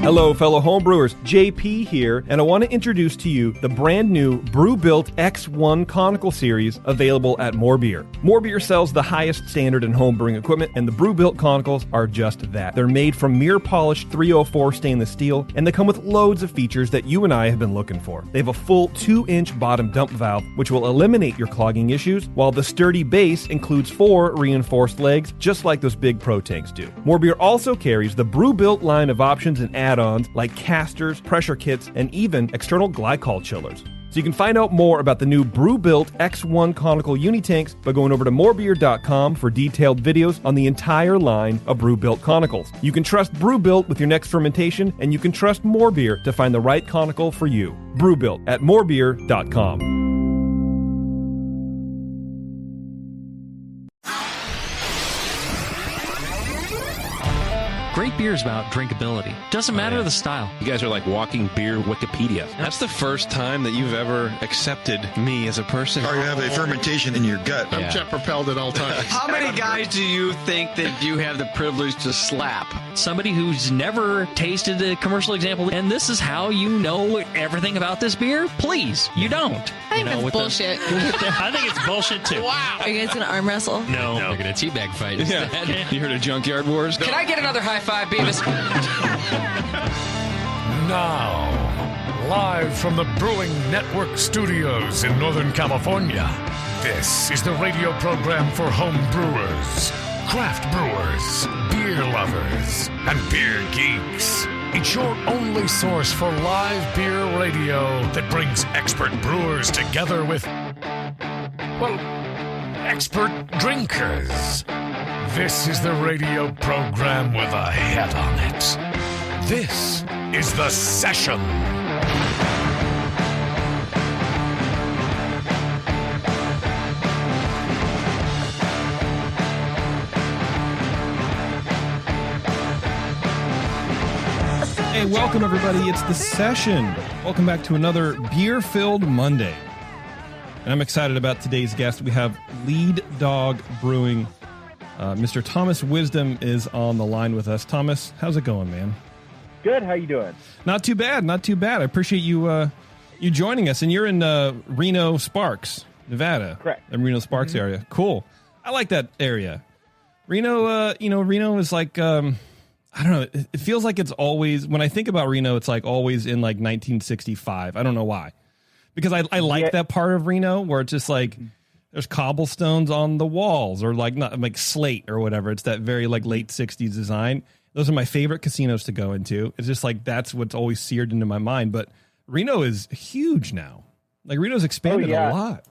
Hello, fellow homebrewers. JP here, and I want to introduce to you the brand new Brew Built X1 Conical Series available at More Beer. More Beer sells the highest standard in homebrewing equipment, and the Brew Built Conicals are just that. They're made from mirror-polished 304 stainless steel, and they come with loads of features that you and I have been looking for. They have a full 2-inch bottom dump valve, which will eliminate your clogging issues, while the sturdy base includes 4 reinforced legs, just like those big Pro tanks do. More Beer also carries the Brew Built line of options and add-ons like casters, pressure kits, and even external glycol chillers. So you can find out more about the new Brew Built X1 Conical Unitanks by going over to morebeer.com for detailed videos on the entire line of Brew Built Conicals. You can trust Brew Built with your next fermentation, and you can trust More Beer to find the right conical for you. Brew Built at morebeer.com. Great beer is about drinkability. Doesn't matter the style. You guys are like walking beer Wikipedia. That's the first time that you've ever accepted me as a person. Or you have a fermentation in your gut. I'm jet propelled at all times. How many guys do you think that you have the privilege to slap? Somebody who's never tasted a commercial example, and this is how you know everything about this beer? Please, you don't. I think that's bullshit. I think it's bullshit too. Wow. Are you guys going to arm wrestle? No. They're going to teabag fight instead. Yeah. You heard of Junkyard Wars? Can I get another high five, Beavis? Now, live from the Brewing Network studios in Northern California, this is the radio program for home brewers, craft brewers, beer lovers, and beer geeks. It's your only source for live beer radio that brings expert brewers together with, well, expert drinkers. This is the radio program with a head on it. This is The Session. Hey, welcome everybody. It's The Session. Welcome back to another beer-filled Monday. And I'm excited about today's guest. We have Lead Dog Brewing. Mr. Thomas Wisdom is on the line with us. Thomas, how's it going, man? Good. How you doing? Not too bad. Not too bad. I appreciate you you joining us. And you're in Reno-Sparks, Nevada. Correct. In Reno-Sparks area. Cool. I like that area. Reno, Reno is like, I don't know. It feels like it's always, when I think about Reno, it's like always in like 1965. I don't know why. Because I like that part of Reno where it's just like, there's cobblestones on the walls, or like not like slate or whatever. It's that very like late 60s design. Those are my favorite casinos to go into. It's just like that's what's always seared into my mind. But Reno is huge now. Like Reno's expanded a lot.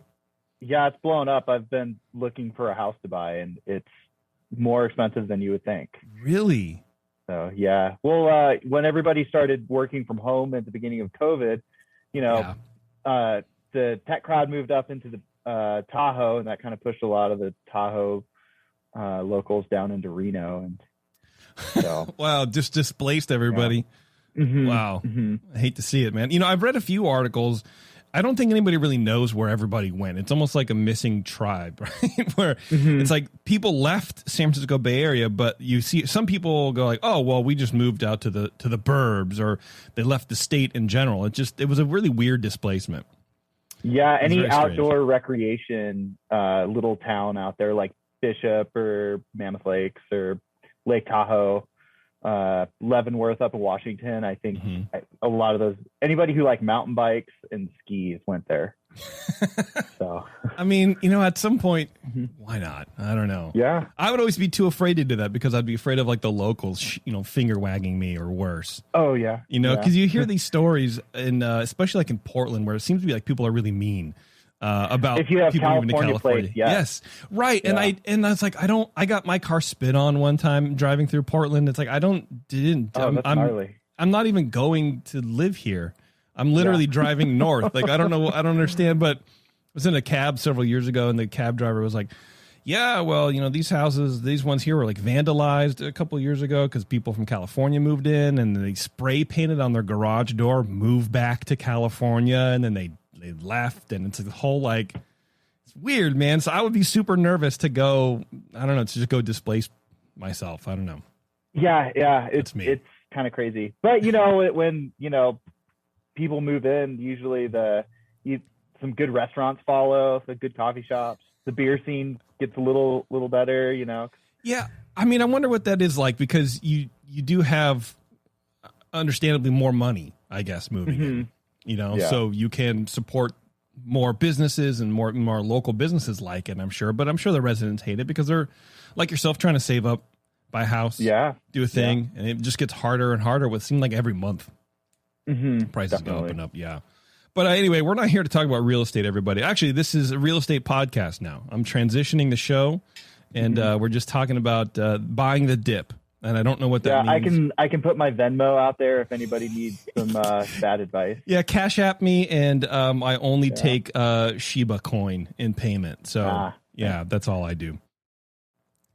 Yeah, it's blown up. I've been looking for a house to buy, and it's more expensive than you would think. Really? So yeah. Well, when everybody started working from home at the beginning of COVID, the tech crowd moved up into the Tahoe, and that kind of pushed a lot of the Tahoe locals down into Reno, and so wow, just displaced everybody. Yeah. Mm-hmm. Wow. Mm-hmm. I hate to see it, man. I've read a few articles. I don't think anybody really knows where everybody went. It's almost like a missing tribe, right? Where it's like people left San Francisco Bay Area, but you see some people go like, "Oh, well, we just moved out to the burbs," or they left the state in general. It was a really weird displacement. Yeah, any outdoor recreation little town out there like Bishop or Mammoth Lakes or Lake Tahoe, Leavenworth up in Washington. I think a lot of those, anybody who like mountain bikes and skis went there. So, I mean, at some point, why not? I don't know. Yeah. I would always be too afraid to do that because I'd be afraid of like the locals, finger wagging me or worse. Oh yeah. Because you hear these stories in, especially like in Portland, where it seems to be like people are really mean. About if you have people moving to California California. plates, yes, right. Yeah. And I was like, I got my car spit on one time driving through Portland. It's like I'm not even going to live here. I'm literally driving north. Like I don't understand. But I was in a cab several years ago, and the cab driver was like, "Yeah, well, these ones here were like vandalized a couple of years ago because people from California moved in, and they spray painted on their garage door, move back to California, and then they left, and it's a whole like it's weird, man. So I would be super nervous to go. I don't know, to just go displace myself. I don't know. Yeah, it's kind of crazy. But when people move in, usually some good restaurants follow, some good coffee shops. The beer scene gets a little better, Yeah, I mean, I wonder what that is like, because you do have understandably more money, I guess, moving in. So you can support more businesses and more local businesses like it, I'm sure. But I'm sure the residents hate it because they're like yourself, trying to save up, buy a house, do a thing, and it just gets harder and harder with seems like every month. Prices go up and up. Yeah. But anyway, we're not here to talk about real estate, everybody. Actually, this is a real estate podcast now. I'm transitioning the show, and we're just talking about buying the dip. And I don't know what that means. I can put my Venmo out there if anybody needs some bad advice. Yeah, Cash App me, and I only take Shiba coin in payment. So, that's all I do.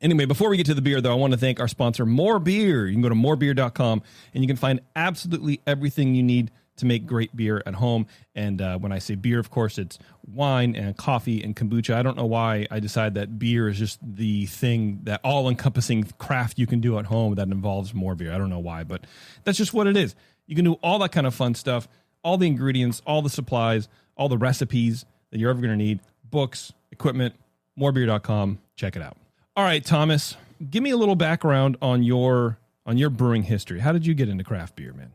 Anyway, before we get to the beer, though, I want to thank our sponsor, More Beer. You can go to morebeer.com, and you can find absolutely everything you need to make great beer at home. And when I say beer, of course, it's wine and coffee and kombucha. I don't know why I decided that beer is just the thing, that all-encompassing craft you can do at home that involves more beer. I don't know why, but that's just what it is. You can do all that kind of fun stuff, all the ingredients, all the supplies, all the recipes that you're ever going to need, books, equipment, morebeer.com. Check it out. All right, Thomas, give me a little background on your brewing history. How did you get into craft beer, man?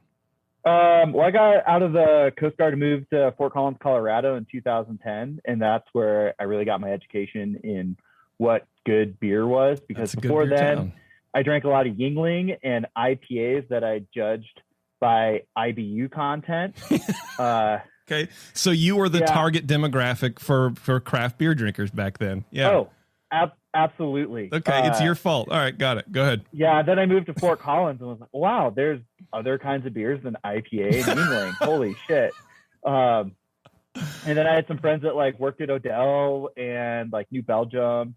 Well, I got out of the Coast Guard and moved to Fort Collins, Colorado in 2010. And that's where I really got my education in what good beer was. Because before then, I drank a lot of Yingling and IPAs that I judged by IBU content. Okay. So you were the target demographic for craft beer drinkers back then. Yeah. Oh, absolutely. Okay. It's your fault. All right. Got it. Go ahead. Yeah. Then I moved to Fort Collins and was like, wow, there's other kinds of beers than IPA and Yingling. Holy shit. And then I had some friends that worked at Odell and New Belgium,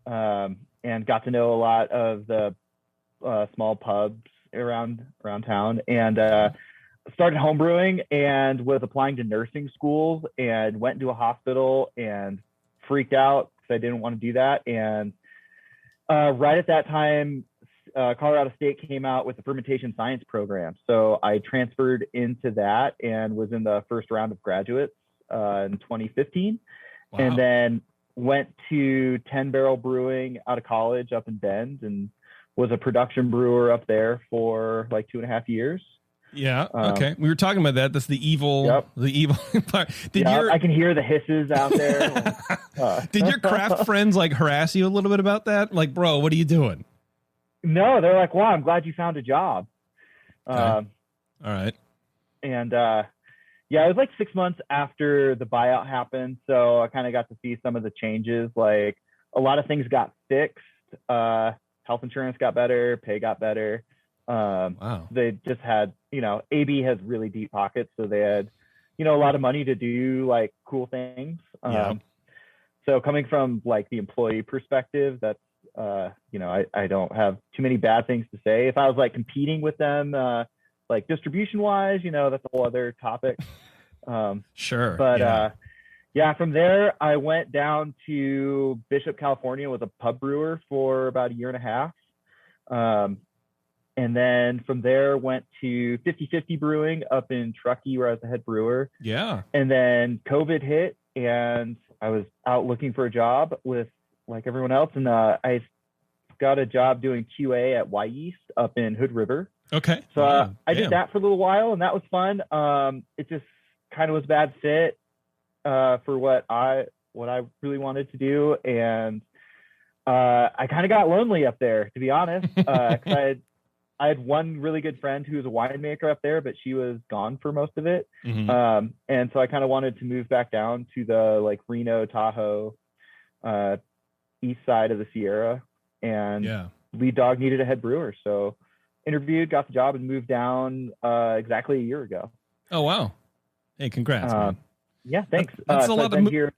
and got to know a lot of the small pubs around town, and started homebrewing and was applying to nursing schools and went into a hospital and freaked out because I didn't want to do that. And right at that time, Colorado State came out with the fermentation science program. So I transferred into that and was in the first round of graduates in 2015. Wow. And then went to 10 Barrel Brewing out of college up in Bend and was a production brewer up there for 2.5 years. Yeah. Okay. We were talking about that. That's the evil part. I can hear the hisses out there. Did your craft friends harass you a little bit about that? Bro, what are you doing? No, they're like, wow, I'm glad you found a job. Okay. All right. And it was 6 months after the buyout happened. So I kind of got to see some of the changes. A lot of things got fixed. Health insurance got better, pay got better. Wow. They just had, AB has really deep pockets. So they had, a lot of money to do cool things. So coming from the employee perspective, that's, I don't have too many bad things to say. If I was competing with them, distribution wise, that's a whole other topic. Sure. But from there, I went down to Bishop, California, was a pub brewer for about a year and a half. And then from there went to 50/50 Brewing up in Truckee, where I was the head brewer. Yeah. And then COVID hit and I was out looking for a job with everyone else. And I got a job doing QA at Y East up in Hood River. Okay. So I did that for a little while and that was fun. It just kind of was a bad fit for what I really wanted to do. And I kind of got lonely up there, to be honest, because I had one really good friend who was a winemaker up there, but she was gone for most of it. Mm-hmm. And so I kind of wanted to move back down to the Reno, Tahoe, east side of the Sierra, and lead dog needed a head brewer. So interviewed, got the job, and moved down exactly a year ago. Oh, wow. Hey, congrats, man. Yeah, thanks. That's a lot of here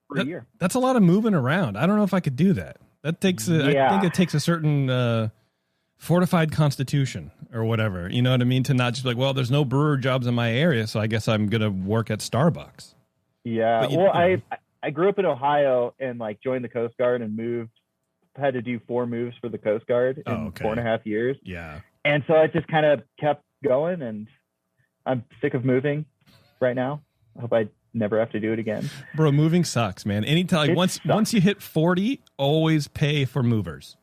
for a year. That's a lot of moving around. I don't know if I could do that. That takes I think it takes a certain fortified constitution or whatever. You know what I mean? To not just there's no brewer jobs in my area, so I guess I'm going to work at Starbucks. Yeah. I grew up in Ohio and joined the Coast Guard and had to do 4 moves for the Coast Guard in 4.5 years. Yeah. And so it just kind of kept going, and I'm sick of moving right now. I hope I never have to do it again. Bro, moving sucks, man. Anytime, once you hit 40, always pay for movers.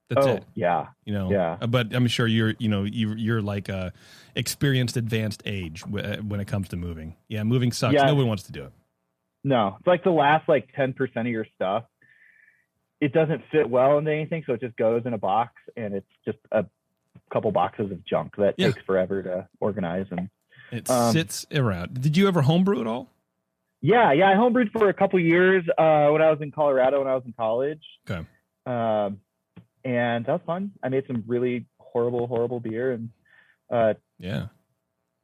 That's it. Yeah. Yeah. But I'm sure you're like a experienced advanced age when it comes to moving. Yeah, moving sucks. Yeah. Nobody wants to do it. No, it's like the last 10% of your stuff. It doesn't fit well into anything, so it just goes in a box, and it's just a couple boxes of junk that takes forever to organize, and it sits around. Did you ever homebrew at all? Yeah, I homebrewed for a couple years when I was in Colorado, when I was in college. Okay. And that was fun. I made some really horrible beer, and the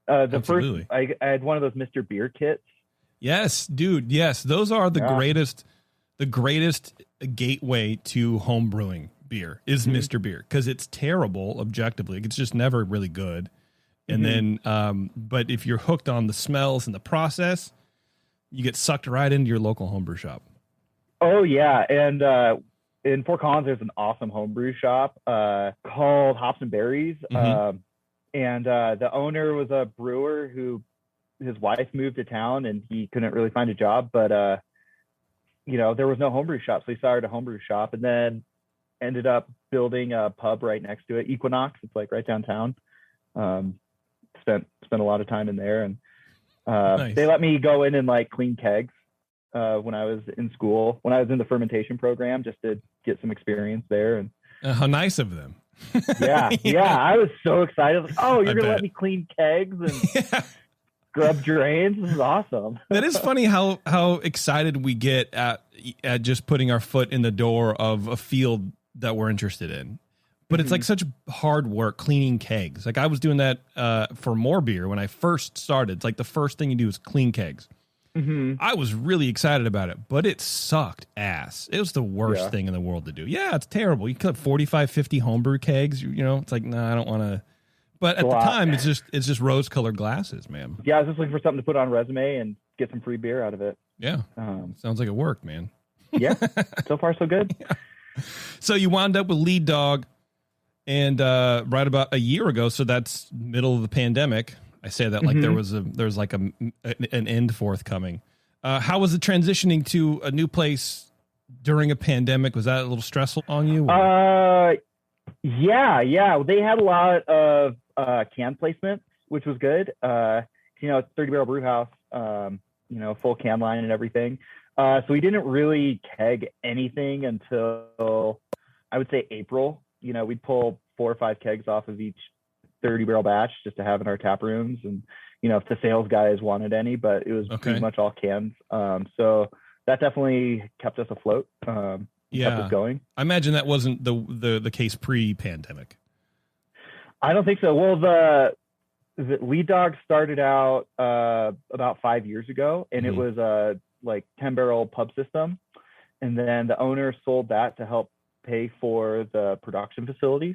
Absolutely. First I had one of those Mr. Beer kits. Yes, dude. Yes, those are the greatest gateway to home brewing beer is Mr. Beer, because it's terrible objectively. It's just never really good. And then, but if you're hooked on the smells and the process, you get sucked right into your local homebrew shop. Oh yeah, and in Fort Collins, there's an awesome homebrew shop called Hops and Berries, and the owner was a brewer who his wife moved to town, and he couldn't really find a job, but there was no homebrew shop, so he started a homebrew shop, and then ended up building a pub right next to it, Equinox. It's like right downtown. Spent a lot of time in there, and nice. They let me go in and clean kegs when I was in school, when I was in the fermentation program, just to get some experience there. And how nice of them. Yeah, I was so excited. You're gonna let me clean kegs and scrub drains. This is awesome. That is funny how excited we get at just putting our foot in the door of a field that we're interested in. But it's such hard work cleaning kegs. I was doing that for more beer when I first started. It's the first thing you do is clean kegs. I was really excited about it, but it sucked ass. It was the worst thing in the world to do. Yeah, it's terrible. You cut 45, 50 homebrew kegs. It's I don't want to. But at the time, it's just rose-colored glasses, man. Yeah, I was just looking for something to put on a resume and get some free beer out of it. Yeah, sounds like it worked, man. Yeah, so far so good. Yeah. So you wound up with Lead Dog. And right about a year ago, so that's middle of the pandemic. I say that like there's an end forthcoming. How was it transitioning to a new place during a pandemic? Was that a little stressful on you? Yeah. They had a lot of can placements, which was good. 30 barrel brew house, full can line and everything. So we didn't really keg anything until I would say April. We'd pull 4 or 5 kegs off of each 30 barrel batch just to have in our tap rooms, and if the sales guys wanted any, but it was pretty much all cans. So that definitely kept us afloat. Kept us going. I imagine that wasn't the case pre-pandemic. I don't think so. Well, the Lead Dog started out about 5 years ago, and it was a 10 barrel pub system, and then the owner sold that to help pay for the production facility.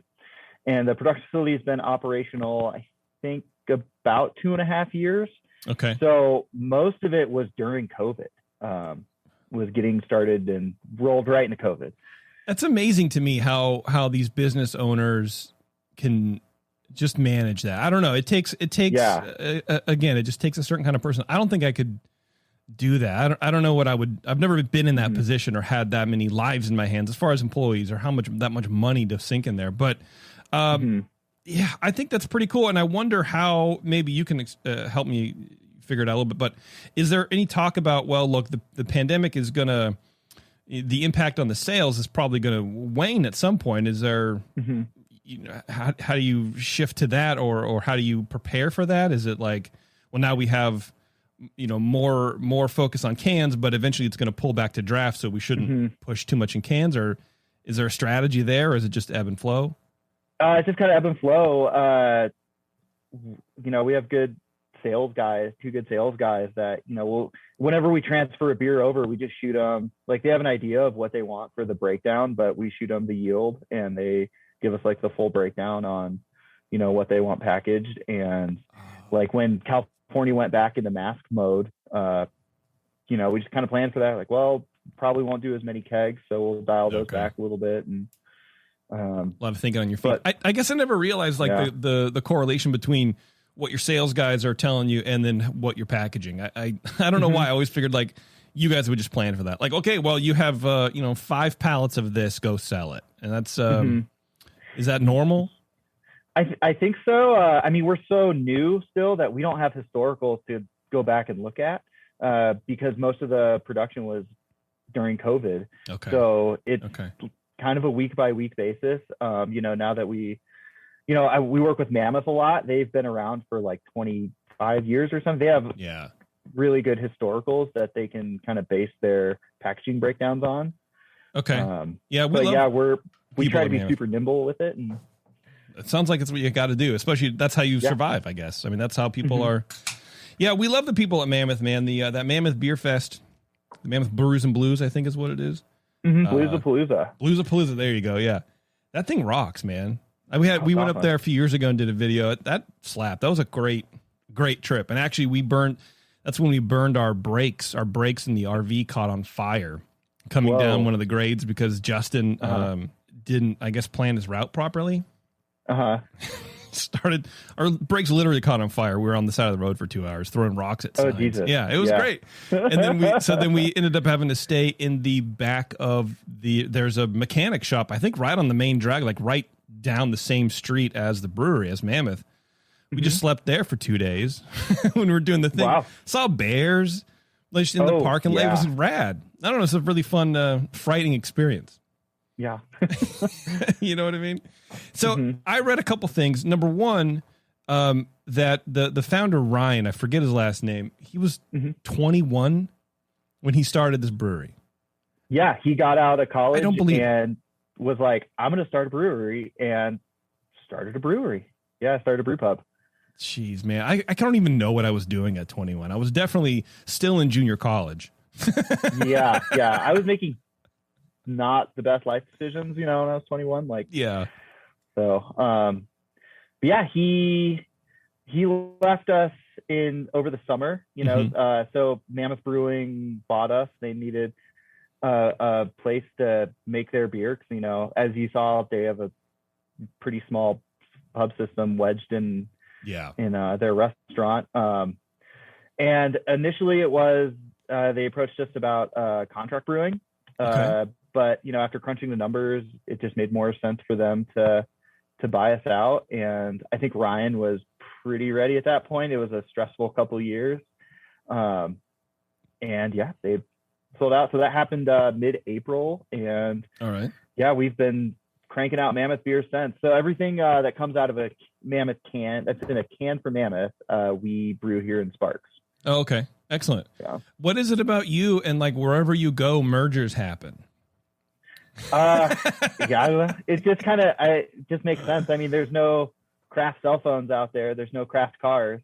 And the production facility has been operational, I think, about 2.5 years. Okay. So most of it was during COVID, was getting started and rolled right into COVID. That's amazing to me how these business owners can just manage that. I don't know. It takes again, it just takes a certain kind of person. I don't think I could do that. I don't know what I would. I've never been in that position or had that many lives in my hands as far as employees or that much money to sink in there. But yeah, I think that's pretty cool. And I wonder how maybe you can help me figure it out a little bit. But is there any talk about, well, look, the pandemic is the impact on the sales is probably going to wane at some point. Is there, how do you shift to that, or how do you prepare for that? Is it like, well, now we have, more focus on cans, but eventually it's going to pull back to draft, so we shouldn't push too much in cans? Or is there a strategy there, or is it just ebb and flow? It's just kind of ebb and flow. We have good sales guys, 2 good sales guys that, whenever we transfer a beer over, we just shoot them, they have an idea of what they want for the breakdown, but we shoot them the yield, and they give us the full breakdown on, what they want packaged. And when California went back into mask mode, we just kind of planned for that. Probably won't do as many kegs, so we'll dial those back a little bit. And A lot of thinking on your feet. I guess I never realized the correlation between what your sales guys are telling you and then what you're packaging. I don't know why. I always figured like you guys would just plan for that. Like, okay, well you have 5 pallets of this, go sell it. And that's is that normal? I think so. I mean, we're so new still that we don't have historicals to go back and look at because most of the production was during COVID. Okay. So it's kind of a week by week basis. Now that we work with Mammoth a lot. They've been around for like 25 years or something. They have really good historicals that they can kind of base their packaging breakdowns on. Okay. We try to be super nimble with it. And it sounds like it's what you got to do, especially that's how you survive, I guess. I mean, that's how people are. Yeah, we love the people at Mammoth, man. That Mammoth Beer Fest, the Mammoth Brews and Blues, I think is what it is. Bluesapalooza. Bluesapalooza, there you go. Yeah. That thing rocks, man. We went up there a few years ago and did a video. That slapped. That was a great trip. And actually that's when we burned our brakes. Our brakes in the RV caught on fire coming down one of the grades because Justin didn't, I guess, plan his route properly. Our brakes literally caught on fire. We were on the side of the road for 2 hours throwing rocks at signs. Jesus. Yeah, it was great. And then we ended up having to stay in the back of there's a mechanic shop, I think right on the main drag, like right down the same street as the brewery, as Mammoth. We just slept there for 2 days when we were doing the thing. Wow. Saw bears like in the parking lot. It was rad. I don't know. It's a really fun, frightening experience. Yeah. You know what I mean? So I read a couple things. Number one, that the founder, Ryan, I forget his last name. He was 21 when he started this brewery. Yeah. He got out of college and was like, I'm going to start a brewery, and started a brewery. Yeah. Started a brew pub. Jeez, man. I don't even know what I was doing at 21. I was definitely still in junior college. Yeah. I was making not the best life decisions, when I was 21. So, he left us over the summer, so Mammoth Brewing bought us. They needed a place to make their beer. 'Cause, as you saw, they have a pretty small pub system wedged in their restaurant. And initially it was, they approached us about contract brewing. But, after crunching the numbers, it just made more sense for them to buy us out. And I think Ryan was pretty ready at that point. It was a stressful couple of years. They sold out. So that happened mid-April. And we've been cranking out Mammoth beer since. So everything that comes out of a Mammoth can, that's in a can for Mammoth, we brew here in Sparks. Oh, okay. Excellent. Yeah. What is it about you and like wherever you go, mergers happen? It just just makes sense. I mean, there's no craft cell phones out there. There's no craft cars.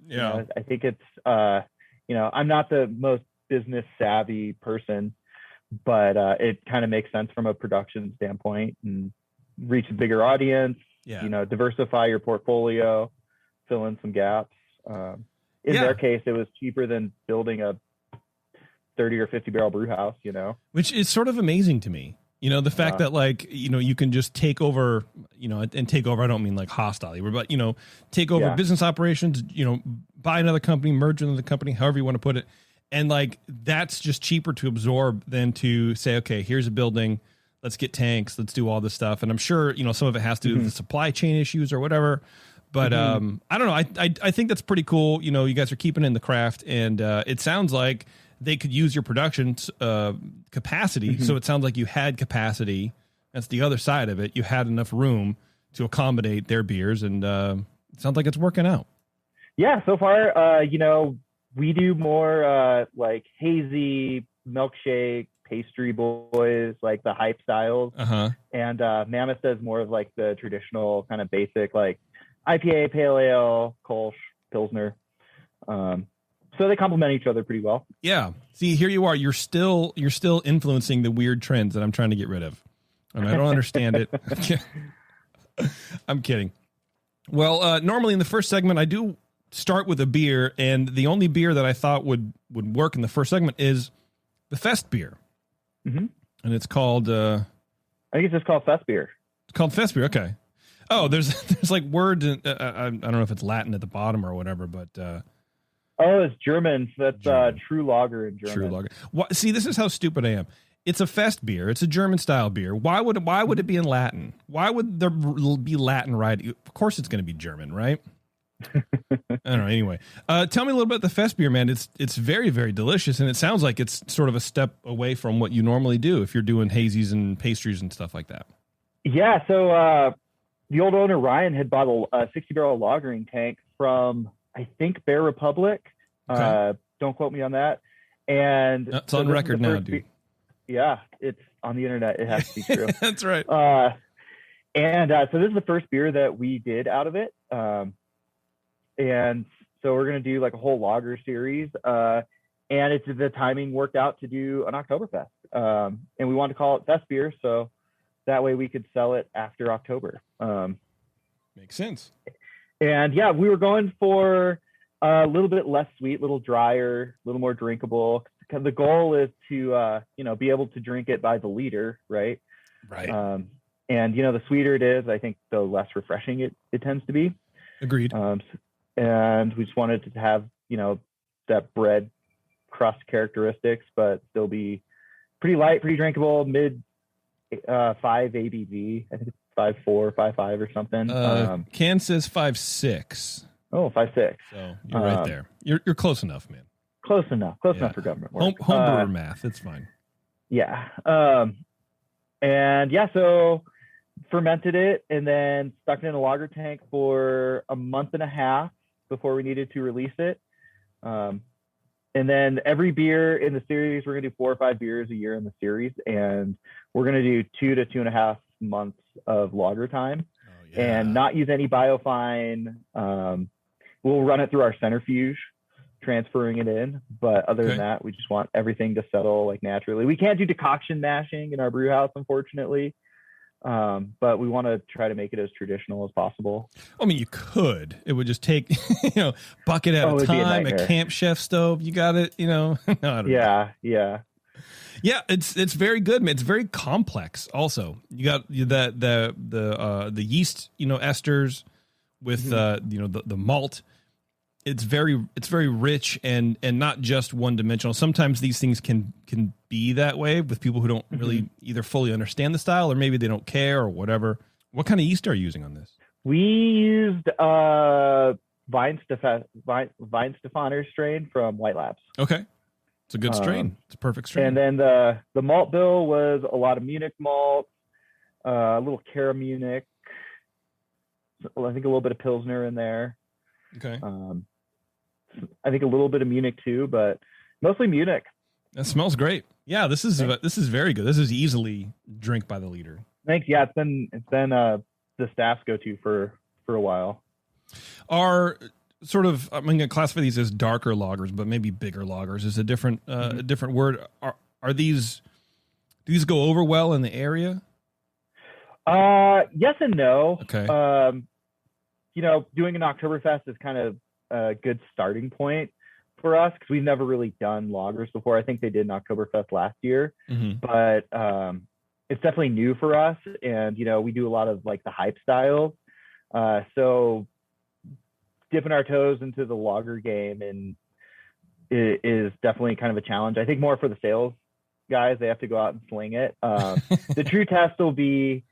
Yeah. I think it's, I'm not the most business savvy person, but it kind of makes sense from a production standpoint and reach a bigger audience, diversify your portfolio, fill in some gaps. In their case, it was cheaper than building a 30 or 50 barrel brew house, which is sort of amazing to me. The fact that you can just take over, and take over, I don't mean like hostile, but, take over business operations, buy another company, merge with another company, however you want to put it. And like, that's just cheaper to absorb than to say, okay, here's a building, let's get tanks, let's do all this stuff. And I'm sure, some of it has to do with the supply chain issues or whatever. But I don't know. I think that's pretty cool. You guys are keeping in the craft, and it sounds like they could use your production capacity. So it sounds like you had capacity. That's the other side of it. You had enough room to accommodate their beers, and it sounds like it's working out. Yeah, so far, we do more like hazy, milkshake, pastry boys, like the hype styles. And Mammoth does more of like the traditional kind of basic, like IPA, Pale Ale, Kolsch, Pilsner. So they complement each other pretty well. Yeah. See, here you are. You're still influencing the weird trends that I'm trying to get rid of. And I don't understand it. I'm kidding. Well, normally in the first segment, I do start with a beer. And the only beer that I thought would work in the first segment is the Fest beer. And it's called... I think it's just called Fest beer. It's called fest beer. Okay. Oh, there's like words. I don't know if it's Latin at the bottom or whatever, but. It's German. So that's German. True Lager in German. True Lager. See, this is how stupid I am. It's a fest beer. It's a German style beer. Why would it be in Latin? Why would there be Latin right? Of course, it's going to be German, right? I don't know. Anyway, tell me a little bit about the fest beer, man. It's very, very delicious, and it sounds like it's sort of a step away from what you normally do if you're doing hazies and pastries and stuff like that. Yeah. So the old owner Ryan had bought a 60-barrel lagering tank from, I think, Bear Republic. Okay. Don't quote me on that. And it's on record now, dude. Yeah, it's on the internet. It has to be true. That's right. So this is the first beer that we did out of it. And so we're going to do like a whole lager series. And the timing worked out to do an Oktoberfest. And we wanted to call it Fest Beer, so that way we could sell it after October. Makes sense. And yeah, we were going for a little bit less sweet, a little drier, a little more drinkable. The goal is to, be able to drink it by the liter, right? Right. And, the sweeter it is, I think the less refreshing it tends to be. Agreed. And we just wanted to have, that bread crust characteristics, but still be pretty light, pretty drinkable, mid 5 ABV. I think it's 5.4, 5.5 or something. Can says 5.6. Oh, 5.6. So you're right there. You're close enough, man. Close enough for government work. Homebrewer math. It's fine. Yeah. So fermented it and then stuck it in a lager tank for a month and a half before we needed to release it. And then every beer in the series, we're going to do 4 or 5 beers a year in the series. And we're going to do 2 to 2.5 months of lager time and not use any biofine. We'll run it through our centrifuge, transferring it in. But other than that, we just want everything to settle like naturally. We can't do decoction mashing in our brew house, unfortunately. But we want to try to make it as traditional as possible. I mean, you could. It would just take, bucket at a time, a Camp Chef stove. You got it, No, I don't know. Yeah. Yeah, it's very good, man. It's very complex. Also, you got the yeast, esters with the malt. It's very rich and not just one dimensional. Sometimes these things can be that way with people who don't really either fully understand the style or maybe they don't care or whatever. What kind of yeast are you using on this? We used Weihenstephaner strain from White Labs. Okay. It's a good strain. It's a perfect strain. And then the malt bill was a lot of Munich malt, a little Cara Munich, I think a little bit of Pilsner in there. Okay. I think a little bit of Munich too, but mostly Munich. That smells great. Yeah, this is very good. This is easily drink by the liter. Thanks. Yeah, it's been the staff's go-to for a while. Are sort of, I'm going to classify these as darker lagers, but maybe bigger lagers is a different word. Are these, do these go over well in the area? Yes and no. Okay. Doing an Oktoberfest is kind of a good starting point for us because we've never really done lagers before. I think they did an Oktoberfest last year, but it's definitely new for us. And, we do a lot of like the hype styles. So dipping our toes into the lager game and is definitely kind of a challenge. I think more for the sales guys, they have to go out and sling it. The true test will be,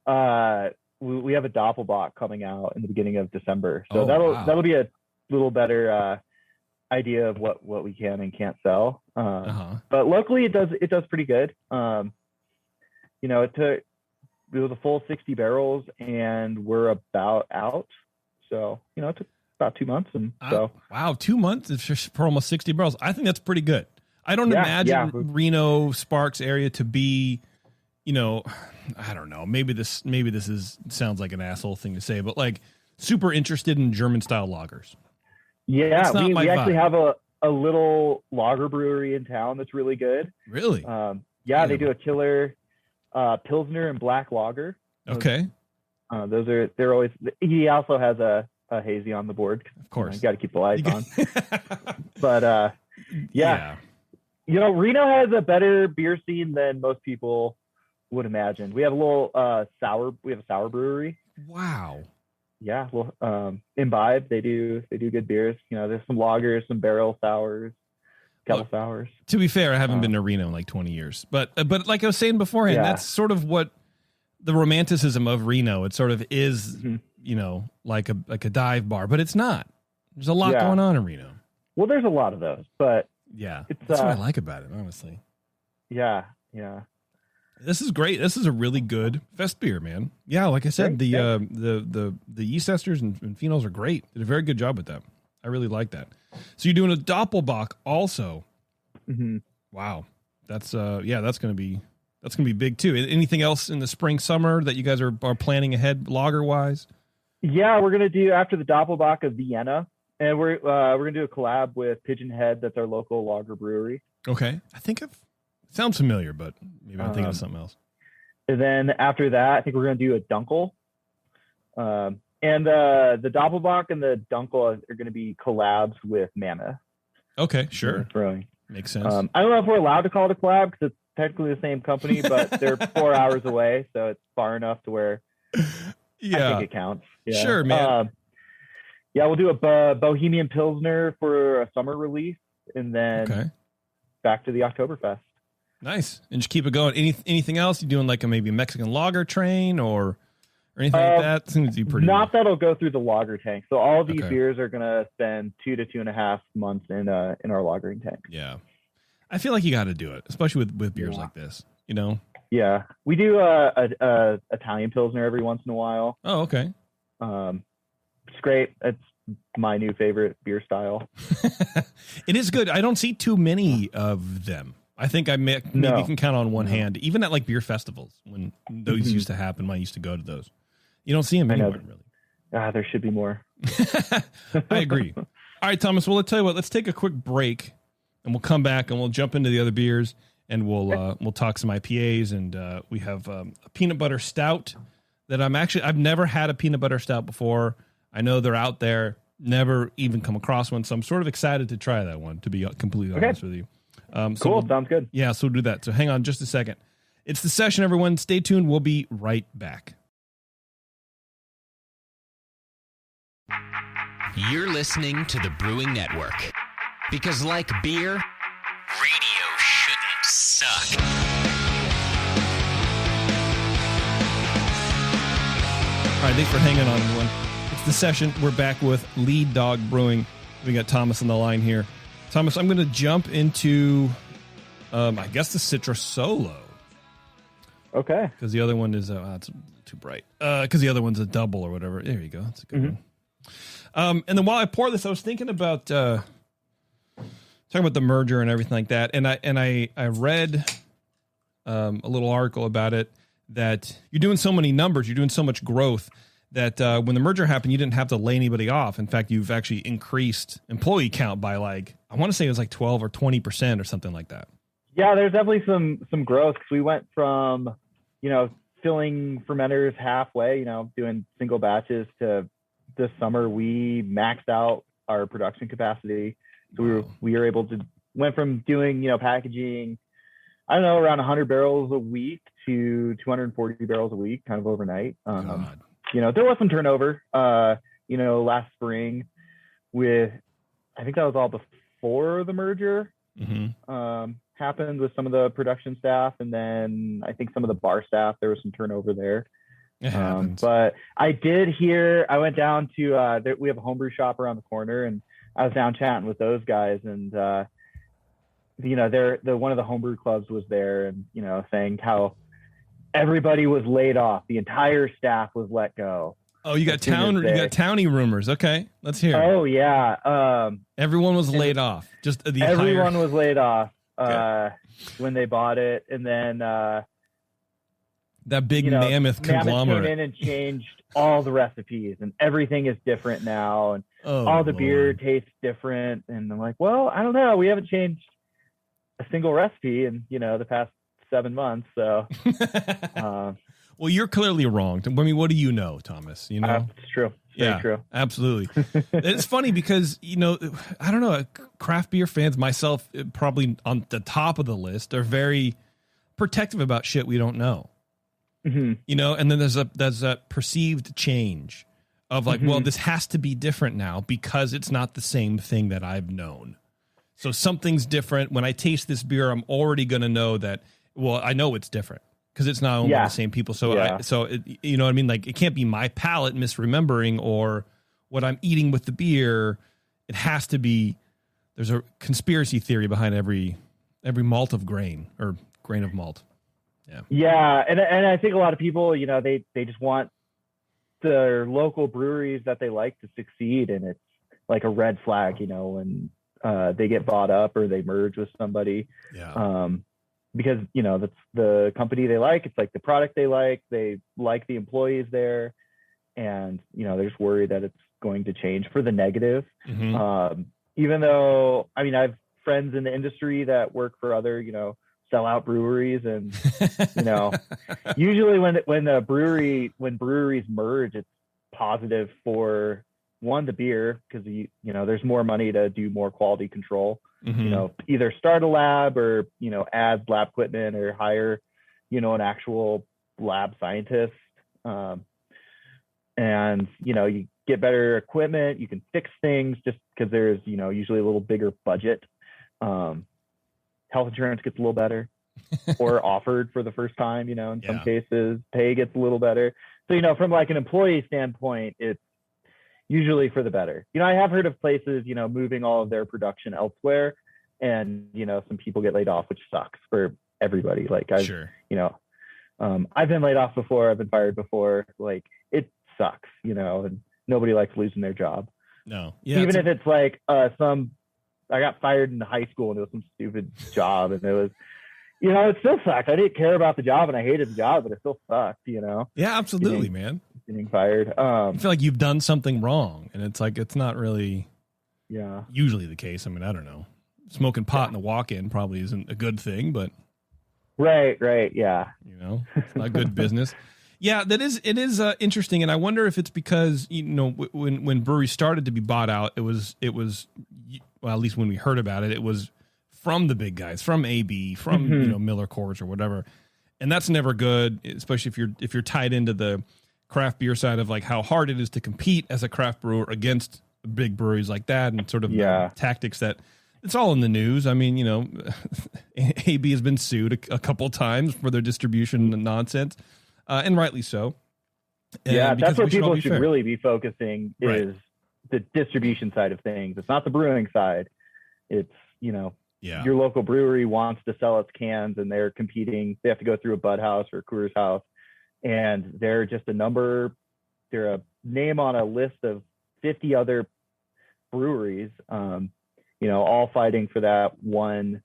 we have a Doppelbock coming out in the beginning of December. So that'll be a little better idea of what we can and can't sell. But locally it does pretty good. It was a full 60 barrels and we're about out. So, it took about 2 months. And so, wow, 2 months for almost 60 barrels. I think that's pretty good. I don't imagine Reno-Sparks area to be, I don't know. Maybe this sounds like an asshole thing to say, but like super interested in German style lagers. Yeah, we actually have a little lager brewery in town that's really good. Really? They do a killer Pilsner and black lager. Okay. They're always. He also has a hazy on the board. Of course, you got to keep the lights on. But Reno has a better beer scene than most people would imagine. We have a little we have a sour brewery. Wow. Yeah, well, Imbibe, they do good beers. There's some lagers, some barrel sours, kettle sours. To be fair, I haven't been to Reno in like 20 years, but like I was saying beforehand, that's sort of what the romanticism of Reno. It sort of is, like a dive bar, but it's not. There's a lot going on in Reno. Well, there's a lot of those, but that's what I like about it, honestly. Yeah. This is great. This is a really good fest beer, man. Yeah, like I said, the yeast esters and phenols are great. Did a very good job with that. I really like that. So you're doing a Doppelbock also. Mm-hmm. Wow, that's gonna be big too. Anything else in the spring, summer that you guys are planning ahead, lager wise? Yeah, we're gonna do after the Doppelbock of Vienna, and we're gonna do a collab with Pigeon Head. That's our local lager brewery. Okay, I think sounds familiar, but maybe I'm thinking of something else. And then after that, I think we're going to do a Dunkel. And the Doppelbock and the Dunkel are going to be collabs with Mammoth. Okay, sure. Brewing. Makes sense. I don't know if we're allowed to call it a collab because it's technically the same company, but they're 4 hours away, so it's far enough to where I think it counts. Yeah. Sure, man. We'll do a Bohemian Pilsner for a summer release, and then back to the Oktoberfest. Nice. And just keep it going. Anything else? You doing like maybe a Mexican lager train or anything like that? Seems to be pretty. Not that'll go through the lager tank. So all of these beers are going to spend 2 to 2.5 months in our lagering tank. Yeah. I feel like you got to do it, especially with beers like this, Yeah. We do a Italian Pilsner every once in a while. Oh, okay. It's great. It's my new favorite beer style. It is good. I don't see too many of them. I think I maybe can count on one hand, even at like beer festivals when those used to happen. I used to go to those. You don't see them anywhere, really. There should be more. I agree. All right, Thomas. Well, let's tell you what. Let's take a quick break, and we'll come back and we'll jump into the other beers, and we'll talk some IPAs, and we have a peanut butter stout that I've never had a peanut butter stout before. I know they're out there. Never even come across one, so I'm sort of excited to try that one. To be completely honest with you. Cool. Sounds good. Yeah, so we'll do that. So hang on just a second. It's The Session, everyone. Stay tuned. We'll be right back. You're listening to the Brewing Network. Because like beer, radio shouldn't suck. All right, thanks for hanging on, everyone. It's The Session. We're back with Lead Dog Brewing. We got Thomas on the line here. Thomas, I'm going to jump into, I guess, the Citra Solo. Okay. Because the other one is, it's too bright. Because the other one's a double or whatever. There you go. That's a good one. And then while I pour this, I was thinking about talking about the merger and everything like that. And I read a little article about it that you're doing so many numbers, you're doing so much growth that when the merger happened, you didn't have to lay anybody off. In fact, you've actually increased employee count by I want to say it was 12 or 20% or something like that. Yeah, there's definitely some growth because we went from, filling fermenters halfway, doing single batches to this summer, we maxed out our production capacity. So we were able to went from doing, packaging, I don't know, around 100 barrels a week to 240 barrels a week, kind of overnight. There was some turnover, last spring with, I think that was all before the merger happened with some of the production staff. And then I think some of the bar staff, there was some turnover there. But I did hear, I went down to, we have a homebrew shop around the corner, and I was down chatting with those guys, and, one of the homebrew clubs was there, and, saying how everybody was laid off. The entire staff was let go. Oh, you got townie rumors. Okay, let's hear. Oh yeah. Everyone was laid off. Just everyone was laid off when they bought it, and then that big mammoth conglomerate came in and changed all the recipes, and everything is different now, and all the beer tastes different. And I'm like, well, I don't know. We haven't changed a single recipe in the past 7 months. So. Well, you're clearly wrong. I mean, what do you know, Thomas? It's true. It's very true. Absolutely. It's funny because, I don't know, craft beer fans, myself, probably on the top of the list, are very protective about shit we don't know. you know, and then there's a perceived change of like, well, this has to be different now because it's not the same thing that I've known. So something's different. When I taste this beer, I'm already going to know that, well, I know it's different because it's not only the same people. So, you know what I mean? Like, it can't be my palate misremembering or what I'm eating with the beer. It has to be, there's a conspiracy theory behind every malt of grain or grain of malt. Yeah. Yeah. And I think a lot of people, you know, they just want their local breweries that they like to succeed. And it's like a red flag, you know, when they get bought up or they merge with somebody. Yeah. Because, you know, that's the company they like. It's like the product they like the employees there. And, you know, they're just worried that it's going to change for the negative. Even though, I mean, I have friends in the industry that work for other, you know, sellout breweries, and you know, usually when breweries merge, it's positive for the beer, because you know, there's more money to do more quality control. You know, either start a lab or, you know, add lab equipment or hire, you know, an actual lab scientist. And, you know, you get better equipment, you can fix things just because there's, you know, usually a little bigger budget. Health insurance gets a little better or offered for the first time, you know, in some cases, pay gets a little better. So, you know, from like an employee standpoint, it's usually for the better. You know, I have heard of places, you know, moving all of their production elsewhere, and, you know, some people get laid off, which sucks for everybody. Like, you know, I've been laid off before, I've been fired before. Like, it sucks, you know, and nobody likes losing their job. No. Yeah. Even if it's like I got fired in high school and it was some stupid job, and it was, you know, it still sucked. I didn't care about the job and I hated the job, but it still sucked, you know? Yeah, absolutely, man. Getting fired. I feel like you've done something wrong, and it's like, it's not really usually the case. I mean, I don't know. Smoking pot in the walk-in probably isn't a good thing, but. Right. Yeah. You know, it's not good business. Yeah, it is interesting, and I wonder if it's because, you know, when breweries started to be bought out, it was well, at least when we heard about it, it was from the big guys, from AB, from you know, Miller Coors or whatever, and that's never good, especially if you're tied into the craft beer side of like how hard it is to compete as a craft brewer against big breweries like that, and sort of the tactics that. It's all in the news. I mean, you know, AB has been sued a couple times for their distribution nonsense. And rightly so. Yeah, that's where people should really be focusing, is the distribution side of things. It's not the brewing side. It's, you know, your local brewery wants to sell its cans, and they're competing. They have to go through a Bud House or a Coors House, and they're just they're a name on a list of 50 other breweries, you know, all fighting for that one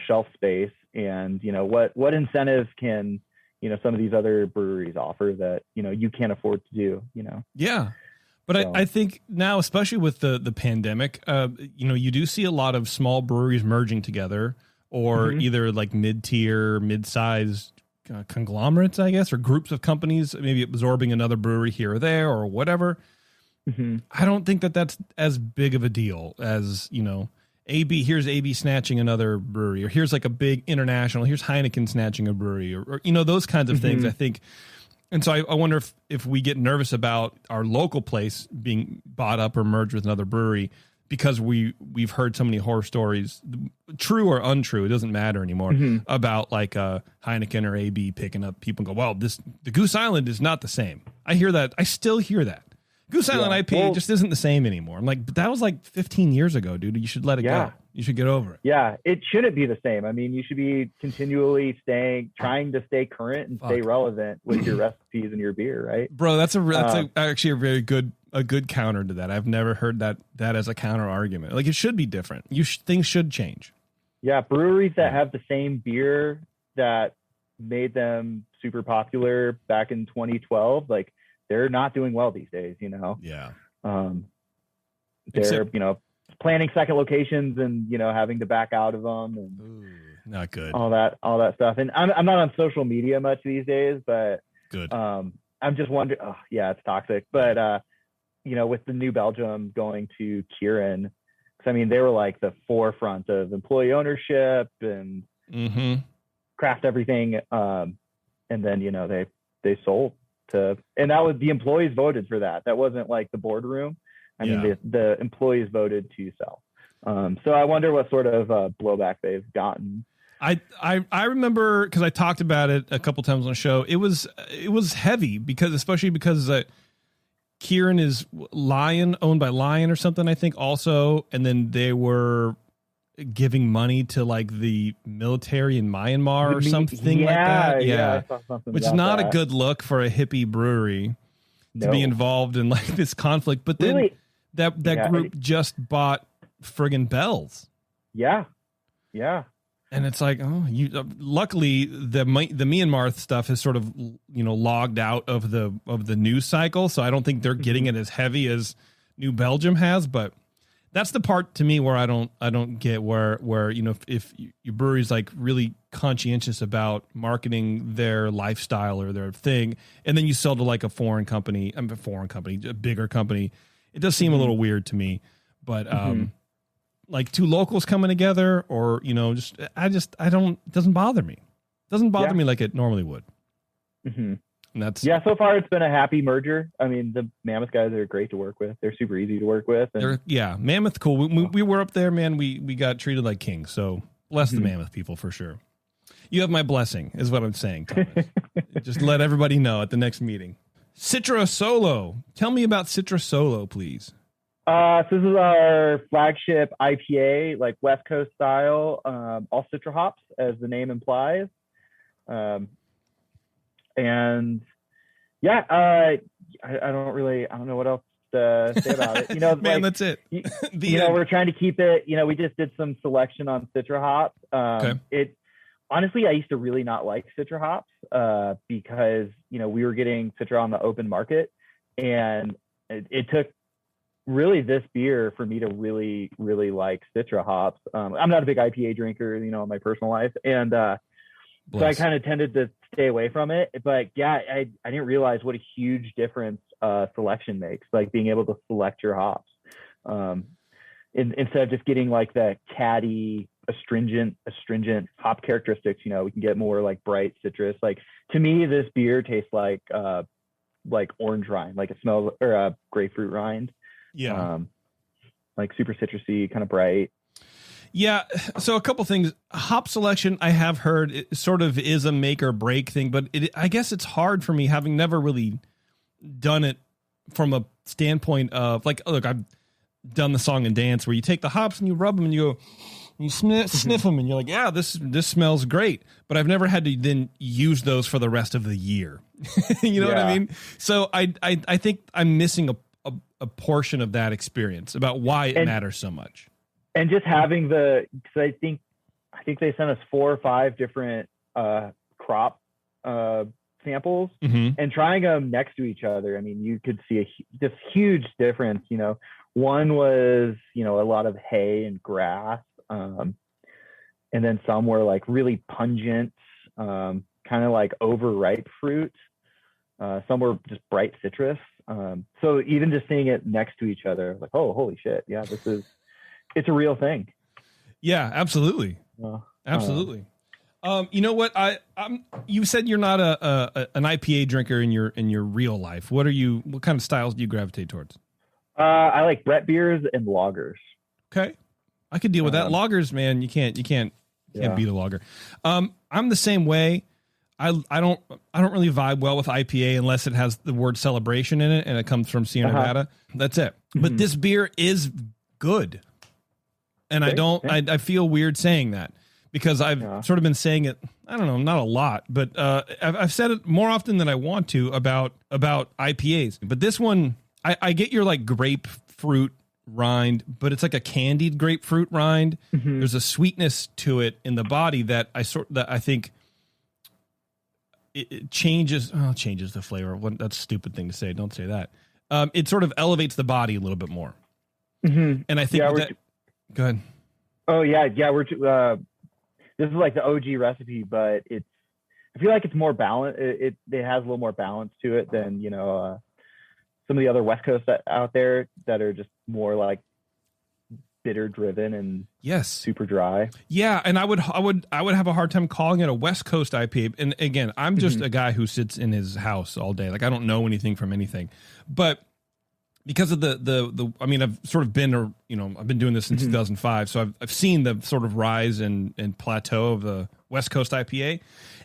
shelf space. And, you know, what incentives can, you know, some of these other breweries offer that, you know, you can't afford to do, you know? Yeah. But so. I think now, especially with the pandemic, you know, you do see a lot of small breweries merging together, or either like mid-tier, mid-sized conglomerates, I guess, or groups of companies, maybe absorbing another brewery here or there or whatever. I don't think that's as big of a deal as, you know, here's AB snatching another brewery, or here's like a big international, here's Heineken snatching a brewery, or you know, those kinds of things, I think. And so I wonder if we get nervous about our local place being bought up or merged with another brewery because we've heard so many horror stories, true or untrue, it doesn't matter anymore, about like Heineken or AB picking up people and go, well, the Goose Island is not the same. I hear that. I still hear that. Goose Island IPA just isn't the same anymore. I'm like, but that was like 15 years ago, dude. You should let it go. You should get over it. Yeah, it shouldn't be the same. I mean, you should be continually trying to stay current and stay relevant with your recipes and your beer, right? Bro, that's actually a very good counter to that. I've never heard that as a counter argument. Like, it should be different. Things should change. Yeah, breweries that have the same beer that made them super popular back in 2012, like, they're not doing well these days, you know? Yeah. They're, you know, planning second locations and, you know, having to back out of them, and not good. All that stuff. And I'm not on social media much these days, but good. I'm just wondering, it's toxic. But, you know, with the New Belgium going to Kieran, because I mean, they were like the forefront of employee ownership and craft everything. and then they sold to, and that was the employees voted for that. That wasn't like the boardroom. I mean, the employees voted to sell. So I wonder what sort of blowback they've gotten. I remember, because I talked about it a couple times on the show. It was heavy especially because Kieran is owned by Lion or something, I think, also, and then they were giving money to like the military in Myanmar or something like that. Yeah, I saw something which is not a good look for a hippie brewery to be involved in like this conflict. But then really? that group just bought friggin' Bell's. Yeah. And it's like, luckily the Myanmar stuff is sort of, logged out of the news cycle. So I don't think they're getting it as heavy as New Belgium has, but that's the part to me where I don't get where if your brewery's like really conscientious about marketing their lifestyle or their thing, and then you sell to like a bigger company, it does seem a little weird to me. But like two locals coming together, or it doesn't bother me. It doesn't bother me like it normally would. Mm-hmm. And so far it's been a happy merger. I mean, the Mammoth guys are great to work with. They're super easy to work with. Mammoth, cool. We were up there, man. We got treated like kings. So bless the Mammoth people for sure. You have my blessing, is what I'm saying, Thomas. Just let everybody know at the next meeting. Citra Solo. Tell me about Citra Solo, please. So this is our flagship IPA, like West Coast style, all Citra hops, as the name implies. And I don't know what else to say about it. Man, that's it. We're trying to keep it, we just did some selection on Citra hops. Honestly, I used to really not like Citra hops because, we were getting Citra on the open market, and it took really this beer for me to really, really like Citra hops. I'm not a big IPA drinker, in my personal life. And so I kind of tended to stay away from it. But I didn't realize what a huge difference selection makes, like being able to select your hops. Instead of just getting like the catty, astringent hop characteristics, we can get more like bright citrus. Like, to me, this beer tastes like orange rind, like it smells, or grapefruit rind. Yeah. Like super citrusy, kind of bright. Yeah. So a couple things. Hop selection, I have heard, it sort of is a make or break thing, but I guess it's hard for me, having never really done it from a standpoint of like, look, I've done the song and dance where you take the hops and you rub them and you go, you sniff them and you're like, yeah, this smells great. But I've never had to then use those for the rest of the year. You know what I mean? So I think I'm missing a portion of that experience about why it matters so much. And just having because I think they sent us 4 or 5 different crop samples, and trying them next to each other. I mean, you could see this huge difference. One was a lot of hay and grass, and then some were like really pungent, kind of like overripe fruit. Some were just bright citrus. So even just seeing it next to each other, like, oh, holy shit, yeah, it's a real thing. Yeah, absolutely. Absolutely. You know what? You said you're not an IPA drinker in your real life. What kind of styles do you gravitate towards? I like Brett beers and lagers. Okay. I could deal with that. Lagers, man, you can't beat a lager. I'm the same way. I don't really vibe well with IPA unless it has the word celebration in it and it comes from Sierra Nevada. That's it. But this beer is good. And I feel weird saying that because I've sort of been saying it, I don't know, not a lot, but I've said it more often than I want to about IPAs. But this one, I get your like grapefruit rind, but it's like a candied grapefruit rind. There's a sweetness to it in the body that I think it changes the flavor. That's a stupid thing to say. Don't say that. It sort of elevates the body a little bit more. And I think go ahead. Oh yeah. This is like the OG recipe, but I feel like it's more balanced. It has a little more balance to it than some of the other West Coast out there that are just more like bitter driven and yes, super dry. Yeah, and I would have a hard time calling it a West Coast IPA. And again, I'm just a guy who sits in his house all day. Like I don't know anything from anything. But because of the I mean, I've sort of been, I've been doing this since 2005, so I've seen the sort of rise and plateau of the West Coast IPA.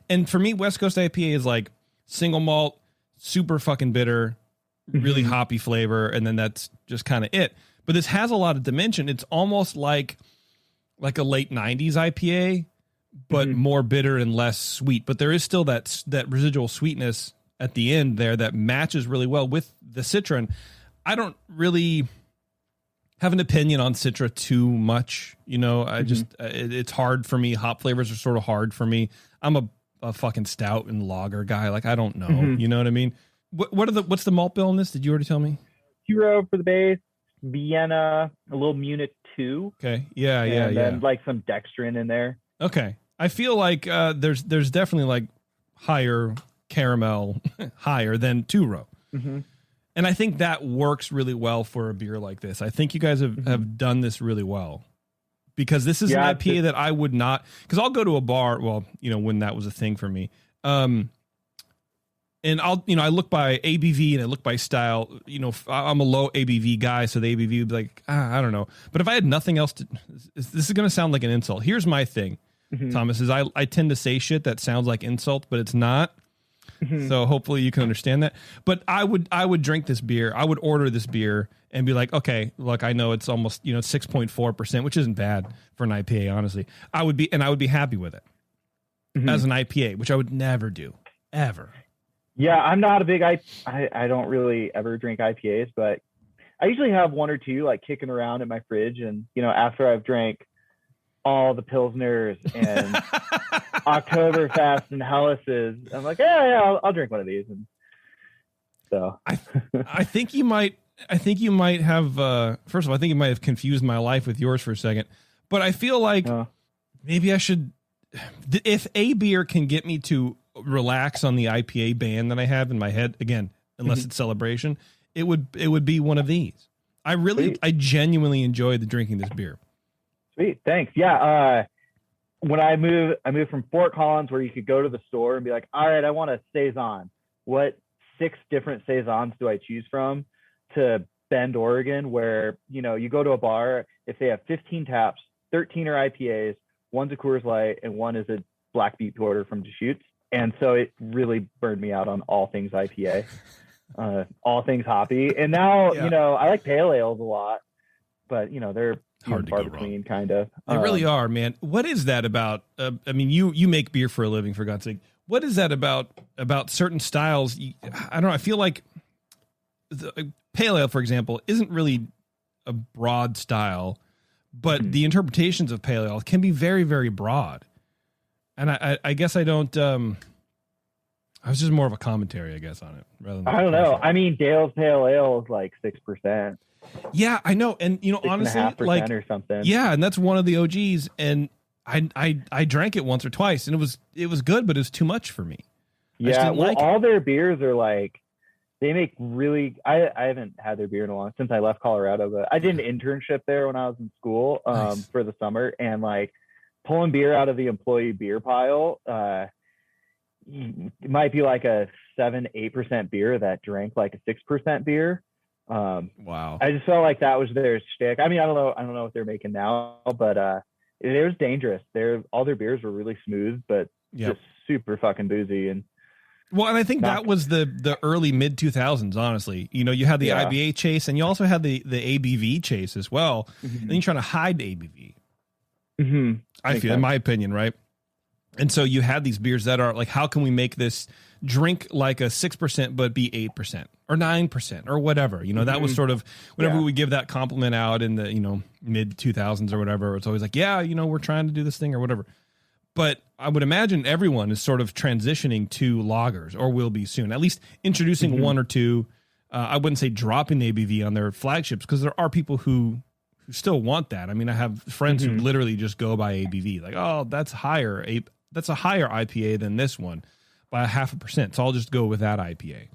And for me, West Coast IPA is like single malt, super fucking bitter, really hoppy flavor, and then that's just kind of it. But this has a lot of dimension. It's almost like a late 90s IPA, but more bitter and less sweet. But there is still that residual sweetness at the end there that matches really well with the Citra. And I don't really have an opinion on Citra too much. I just, it's hard for me. Hop flavors are sort of hard for me. I'm a fucking stout and lager guy. Like, I don't know. You know what I mean? What's the malt bill in this? Did you already tell me? 2 for the base. Vienna, a little Munich 2. Okay. Yeah. And then like some dextrin in there. Okay. I feel like there's definitely like higher caramel, higher than 2 And I think that works really well for a beer like this. I think you guys have done this really well. Because this is an IPA that I would not, because I'll go to a bar, well, when that was a thing for me. And I look by ABV and I look by style. I'm a low ABV guy, so the ABV would be like, I don't know. But if I had nothing else this is going to sound like an insult. Here's my thing, Thomas, is I tend to say shit that sounds like insult, but it's not. So hopefully you can understand that. But I would drink this beer. I would order this beer and be like, okay, look, I know it's almost 6.4%, which isn't bad for an IPA, honestly. I would be happy with it as an IPA, which I would never do ever. Yeah, I'm not a big I don't really ever drink IPAs, but I usually have 1 or 2 like kicking around in my fridge, and after I've drank all the Pilsners and Oktoberfest and Hellas's, I'm like, I'll drink one of these. And so I think you might have first of all, I think you might have confused my life with yours for a second, but I feel like maybe I should, if a beer can get me to relax on the IPA band that I have in my head, again, unless it's Celebration, it would be one of these. I genuinely enjoyed drinking this beer. Sweet, thanks. Yeah, when I moved from Fort Collins, where you could go to the store and be like, all right, I want a Saison. What 6 different Saisons do I choose from? To Bend, Oregon, where you go to a bar, if they have 15 taps, 13 are IPAs, 1's a Coors Light, and 1 is a Black Beet Porter from Deschutes. And so it really burned me out on all things IPA, all things hoppy. And now, I like pale ales a lot, but they're hard to go between, kind of. They really are, man. What is that about? I mean, you make beer for a living, for God's sake. What is that about certain styles? I don't know. I feel like the pale ale, for example, isn't really a broad style, but the interpretations of pale ale can be very, very broad. And I guess I don't. I was just more of a commentary, I guess, on it. Rather than I don't know. I mean, Dale's Pale Ale is like 6%. Yeah, I know. And honestly, like or something. Yeah, and that's one of the OGs. And I drank it once or twice, and it was good, but it was too much for me. Yeah, all their beers are like, they make really. I haven't had their beer in a long since I left Colorado, but I did an internship there when I was in school for the summer, and like pulling beer out of the employee beer pile. It might be like a 7-8% beer that drank like a 6% beer. Wow. I just felt like that was their shtick. I mean, I don't know what they're making now, but it was dangerous. All their beers were really smooth, but just super fucking boozy. And I think that was the early mid 2000s. Honestly, you had the IBA chase, and you also had the ABV chase as well. And you're trying to hide the ABV. I feel, in my opinion, right? And so you had these beers that are like, how can we make this drink like a 6% but be 8% or 9% or whatever? That was sort of whenever we give that compliment out in the mid 2000s or whatever. It's always like, we're trying to do this thing or whatever. But I would imagine everyone is sort of transitioning to lagers, or will be soon, at least introducing one or two. I wouldn't say dropping the ABV on their flagships, because there are people who still want that. I mean, I have friends who literally just go by ABV, like, oh, that's higher. That's a higher IPA than this one by 0.5%. So I'll just go with that IPA.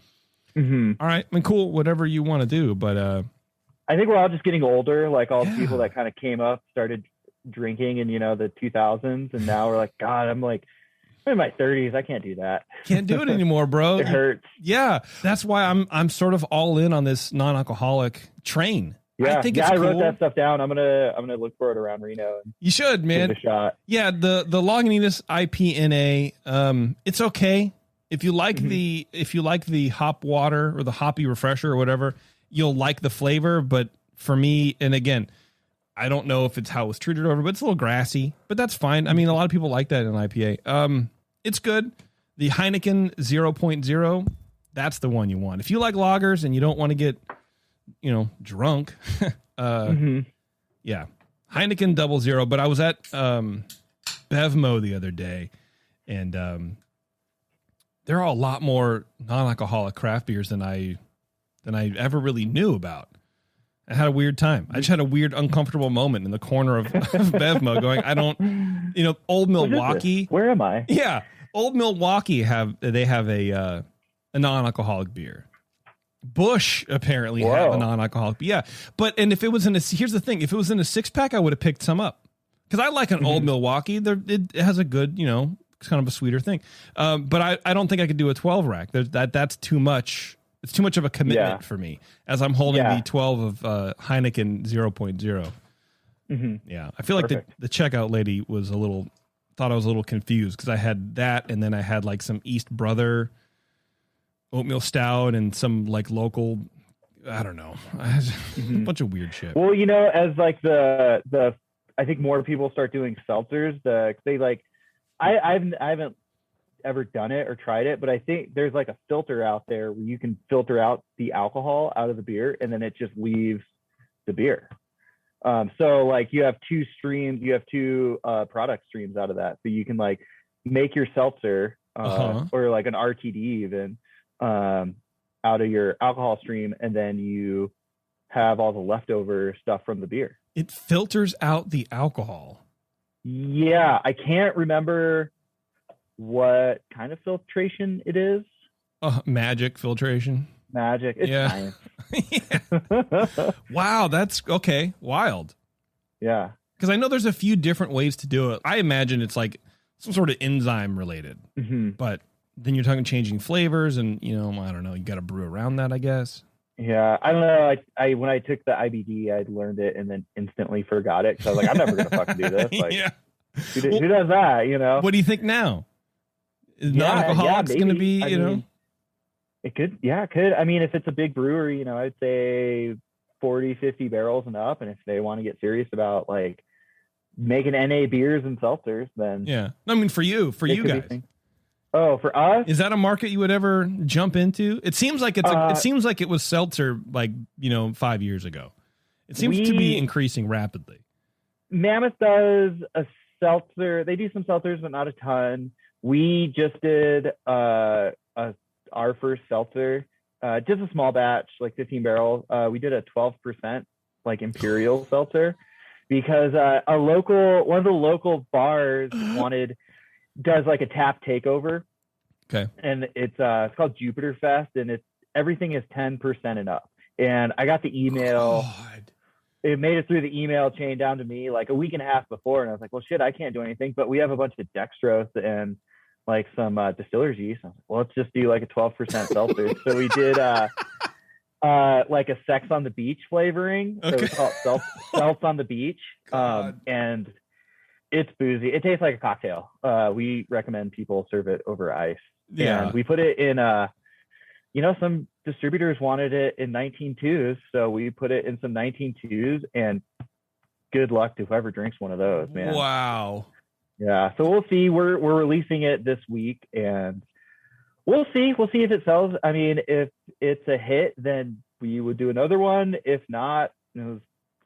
All right. I mean, cool, whatever you want to do. But I think we're all just getting older. Like all the people that kind of came up, started drinking in, the 2000s. And now we're like, God, I'm in my 30s. I can't do that. Can't do it anymore, bro. It hurts. Yeah. That's why I'm sort of all in on this non-alcoholic train. Yeah. I think it's I cool. wrote that stuff down. I'm going to look for it around Reno. You should, man. Give it a shot. Yeah. The Lagunitas IPNA, it's okay. If you like the hop water or the hoppy refresher or whatever, you'll like the flavor. But for me, and again, I don't know if it's how it was treated over, but it's a little grassy, but that's fine. I mean, a lot of people like that in IPA. It's good. The Heineken 0.0, that's the one you want. If you like lagers and you don't want to get, drunk, yeah, Heineken 00. But I was at Bevmo the other day, and there are a lot more non-alcoholic craft beers than I ever really knew about. I had a weird time. I just had a weird, uncomfortable moment in the corner of Bevmo going, Old Milwaukee. Where am I? Yeah. Old Milwaukee have a non-alcoholic beer. Bush apparently have a non-alcoholic. Yeah. If it was here's the thing, if it was in a 6-pack, I would have picked some up. Because I like an Old Milwaukee. It has a good, it's kind of a sweeter thing. But I don't think I could do a 12 rack. That's too much. It's too much of a commitment for me as I'm holding the 12 of Heineken 0.0. Yeah. I feel like the checkout lady thought I was a little confused because I had that and then I had like some East Brother oatmeal stout and some like local, I don't know, a bunch of weird shit. Well, as like the I think more people start doing seltzers, I haven't ever done it or tried it, but I think there's like a filter out there where you can filter out the alcohol out of the beer and then it just leaves the beer. So like you have two product streams out of that. So you can like make your seltzer or like an RTD even out of your alcohol stream, and then you have all the leftover stuff from the beer. It filters out the alcohol. Yeah, I can't remember what kind of filtration it is. Magic filtration. Magic. It's science. Wow, that's okay. Wild. Yeah. Because I know there's a few different ways to do it. I imagine it's like some sort of enzyme related. But then you're talking changing flavors and, I don't know, you got to brew around that, I guess. Yeah, I don't know. I when I took the IBD, I learned it and then instantly forgot it. So I was like, I'm never going to fucking do this. Like, who does that, What do you think now? Is non-alcoholics going to be, It could. Yeah, it could. I mean, if it's a big brewery, I'd say 40, 50 barrels and up. And if they want to get serious about like making NA beers and seltzers, then. Yeah. I mean, for you guys. Oh, for us? Is that a market you would ever jump into? It seems like it seems like it was seltzer like, 5 years ago. It seems to be increasing rapidly. Mammoth does a seltzer. They do some seltzers, but not a ton. We just did our first seltzer, just a small batch, like 15 barrel. We did a 12% like imperial seltzer because one of the local bars does like a tap takeover. Okay. And it's called Jupiter Fest, and everything is 10% and up. And I got the email. God. It made it through the email chain down to me like a week and a half before, and I was like, well, shit, I can't do anything. But we have a bunch of dextrose and like some distiller's yeast. I was like, well, let's just do like a 12% seltzer. So we did like a Sex on the Beach flavoring. So it's called Seltz on the Beach. And it's boozy. It tastes like a cocktail. We recommend people serve it over ice. Yeah. And we put it in some distributors wanted it in 19.2s, so we put it in some 19.2s, and good luck to whoever drinks one of those, man. Wow. Yeah, so we'll see. We're releasing it this week, and we'll see. We'll see if it sells. I mean, if it's a hit, then we would do another one. If not, it was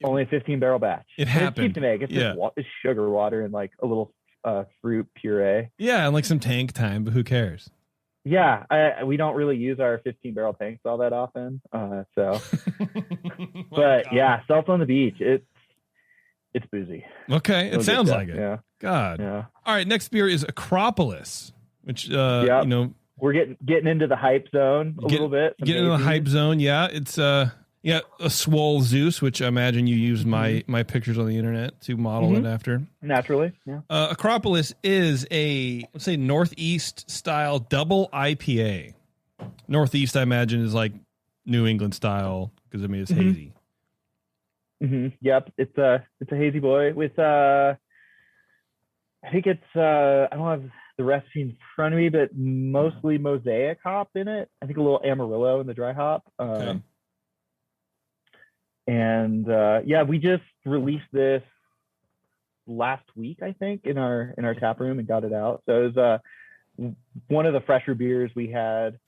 only a 15 barrel batch. It happened. It's cheap to make. It's just it's sugar water and like a little fruit puree. Yeah, and like some tank time, but who cares? Yeah, we don't really use our 15 barrel tanks all that often. So, but yeah, Seltz on the Beach. It's boozy. Okay, it sounds like it. Yeah. God. Yeah. All right, next beer is Acropolis, which we're getting into the hype zone a little bit. Getting into the hype zone. Yeah, it's Yeah, a swole Zeus, which I imagine you used my pictures on the internet to model it after. Naturally, yeah. Acropolis is a, let's say, Northeast style double IPA. Northeast, I imagine, is like New England style because I mean it's hazy. Yep, it's a hazy boy with I think it's I don't have the recipe in front of me, but mostly mosaic hop in it. I think a little Amarillo in the dry hop. Okay. And yeah, we just released this last week, I think, in our tap room and got it out. So it was one of the fresher beers we had,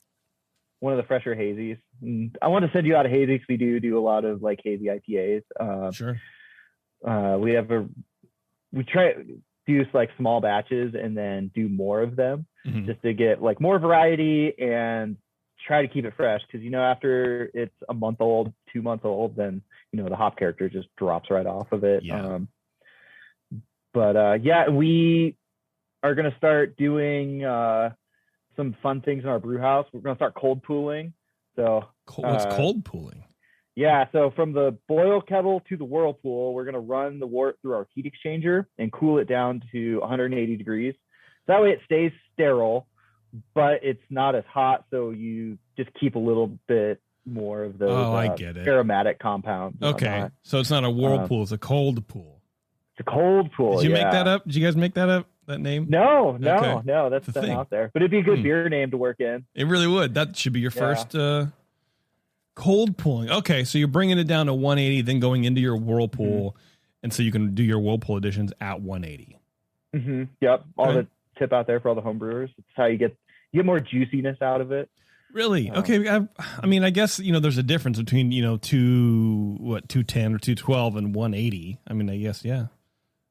one of the fresher hazies. And I want to send you out a hazy because we do a lot of like hazy IPAs. Sure. We try do like small batches and then do more of them just to get like more variety and try to keep it fresh, because after it's a month old, 2 months old, then the hop character just drops right off of it. Yeah. Yeah, we are going to start doing some fun things in our brew house. We're going to start cold pooling. So what's cold pooling? Yeah, so from the boil kettle to the whirlpool, we're going to run the wort through our heat exchanger and cool it down to 180 degrees. So that way it stays sterile, but it's not as hot, so you just keep a little bit more of those I get it. aromatic compounds. Okay, so it's not a whirlpool, it's a cold pool. It's a cold pool. Did you make that up? Did you guys make that up, that name? No, that's been out there. But it'd be a good beer name to work in. It really would. That should be your first cold pooling. Okay, so you're bringing it down to 180, then going into your whirlpool, and so you can do your whirlpool additions at 180. Yep, all the tip out there for all the home brewers. It's how you get more juiciness out of it. Really? Okay. I mean, I guess there's a difference between 210 or 212 and 180. I mean, I guess yeah.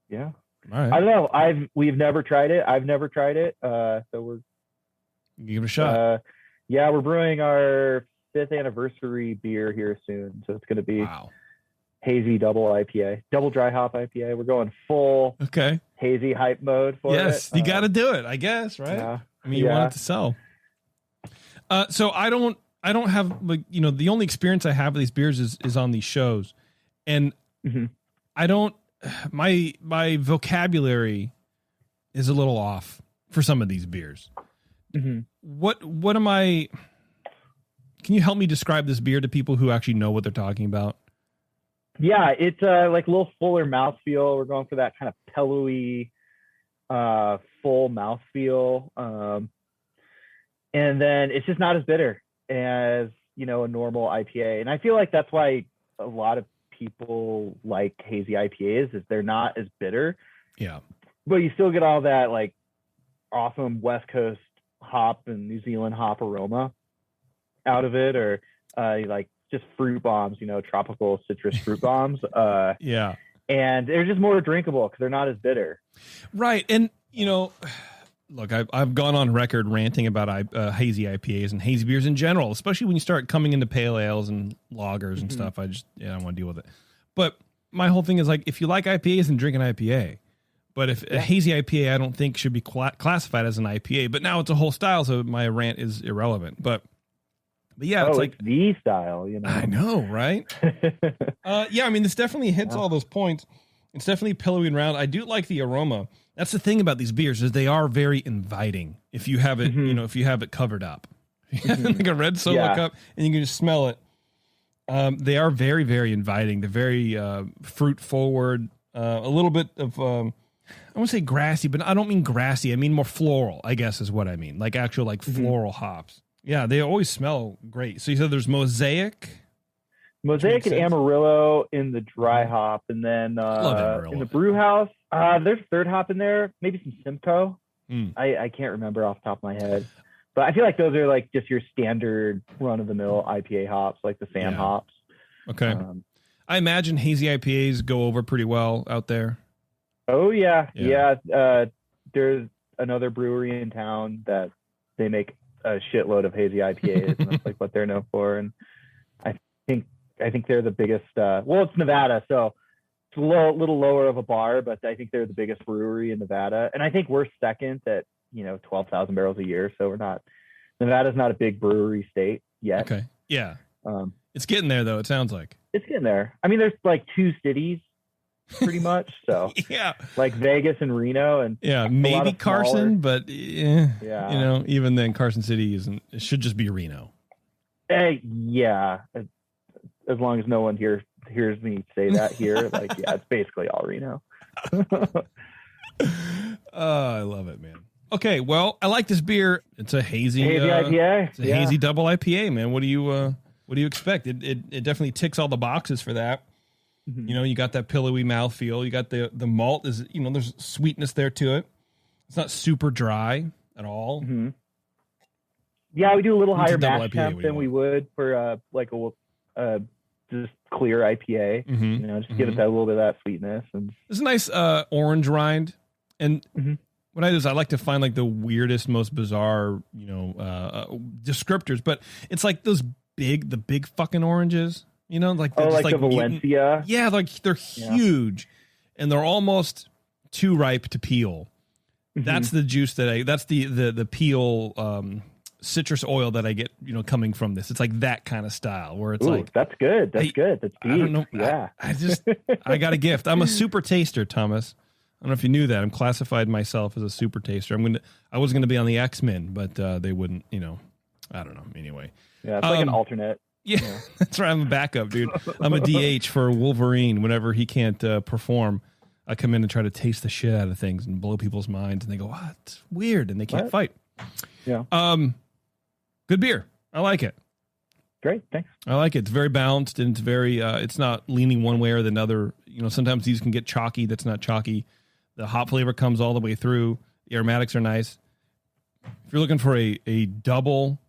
Yeah. All right. I don't know. We've never tried it. I've never tried it. So we're give it a shot. Yeah, we're brewing our 5th anniversary beer here soon, so it's going to be hazy double IPA, double dry hop IPA. We're going full hazy hype mode for it. Yes, you got to do it, I guess, right? Yeah. I mean, you want it to sell. So I don't have the only experience I have with these beers is on these shows, and I don't. My vocabulary is a little off for some of these beers. What am I? Can you help me describe this beer to people who actually know what they're talking about? Yeah, it's like a little fuller mouthfeel. We're going for that kind of pillowy, full mouthfeel. And then it's just not as bitter as, a normal IPA. And I feel like that's why a lot of people like hazy IPAs, is they're not as bitter. Yeah. But you still get all that like awesome West Coast hop and New Zealand hop aroma out of it, or like just fruit bombs, tropical citrus fruit bombs. Yeah. And they're just more drinkable because they're not as bitter. Right. And, look, I've gone on record ranting about hazy IPAs and hazy beers in general, especially when you start coming into pale ales and lagers and stuff. I don't want to deal with it. But my whole thing is like, if you like IPAs, then drink an IPA. But if a hazy IPA, I don't think should be classified as an IPA. But now it's a whole style, so my rant is irrelevant. But yeah, it's like the style. I know, right? Yeah, I mean, this definitely hits all those points. It's definitely pillowy and round. I do like the aroma. That's the thing about these beers, is they are very inviting if you have it, if you have it covered up. If you have like a red solo cup and you can just smell it. They are very, very inviting. They're very fruit forward. A little bit of, I won't say grassy, but I don't mean grassy. I mean more floral, I guess is what I mean. Like actual like floral hops. Yeah, they always smell great. So you said there's Mosaic and Amarillo in the dry hop, and then in the brew house, there's third hop in there, maybe some Simcoe. I can't remember off the top of my head, but I feel like those are like just your standard run-of-the-mill IPA hops, like the Sam hops. Okay. I imagine hazy IPAs go over pretty well out there. Oh, yeah. There's another brewery in town that they make a shitload of hazy IPAs, and that's like what they're known for. And I think they're the biggest. It's Nevada, so it's a little lower of a bar, but I think they're the biggest brewery in Nevada. And I think we're second at 12,000 barrels a year. So Nevada's not a big brewery state yet. Okay. Yeah. It's getting there, though. It sounds like it's getting there. I mean, there's like 2 cities, pretty much. So yeah, like Vegas and Reno, and maybe Carson, but even then, Carson City isn't. It should just be Reno. Yeah, as long as no one hears me say that here, like it's basically all Reno. I love it, man. Okay, well, I like this beer. It's a hazy IPA. It's a hazy double IPA, man. What do you expect? It definitely ticks all the boxes for that. Mm-hmm. You got that pillowy mouthfeel. You got the malt is, there's sweetness there to it. It's not super dry at all. Mm-hmm. Yeah, we do a little higher mash temp than we would for like a just clear IPA. Mm-hmm. Just give it that little bit of that sweetness. And there's a nice orange rind. And what I do is I like to find like the weirdest, most bizarre, descriptors. But it's like the big fucking oranges. Like the Valencia. Yeah, like they're huge, and they're almost too ripe to peel. Mm-hmm. That's the juice that's the peel citrus oil that I get, coming from this. It's like that kind of style where it's like that's good. That's good. That's deep. I don't know. Yeah, I got a gift. I'm a super taster, Thomas. I don't know if you knew that. I'm classified myself as a super taster. I was going to be on the X-Men, but they wouldn't. I don't know. Anyway, yeah, it's like an alternate. Yeah, that's right. I'm a backup, dude. I'm a DH for Wolverine. Whenever he can't perform, I come in and try to taste the shit out of things and blow people's minds, and they go, "What? It's weird," and they can't fight. Yeah. Good beer. I like it. Great, thanks. I like it. It's very balanced, and it's very. It's not leaning one way or the other. Sometimes these can get chalky. That's not chalky. The hop flavor comes all the way through. The aromatics are nice. If you're looking for a double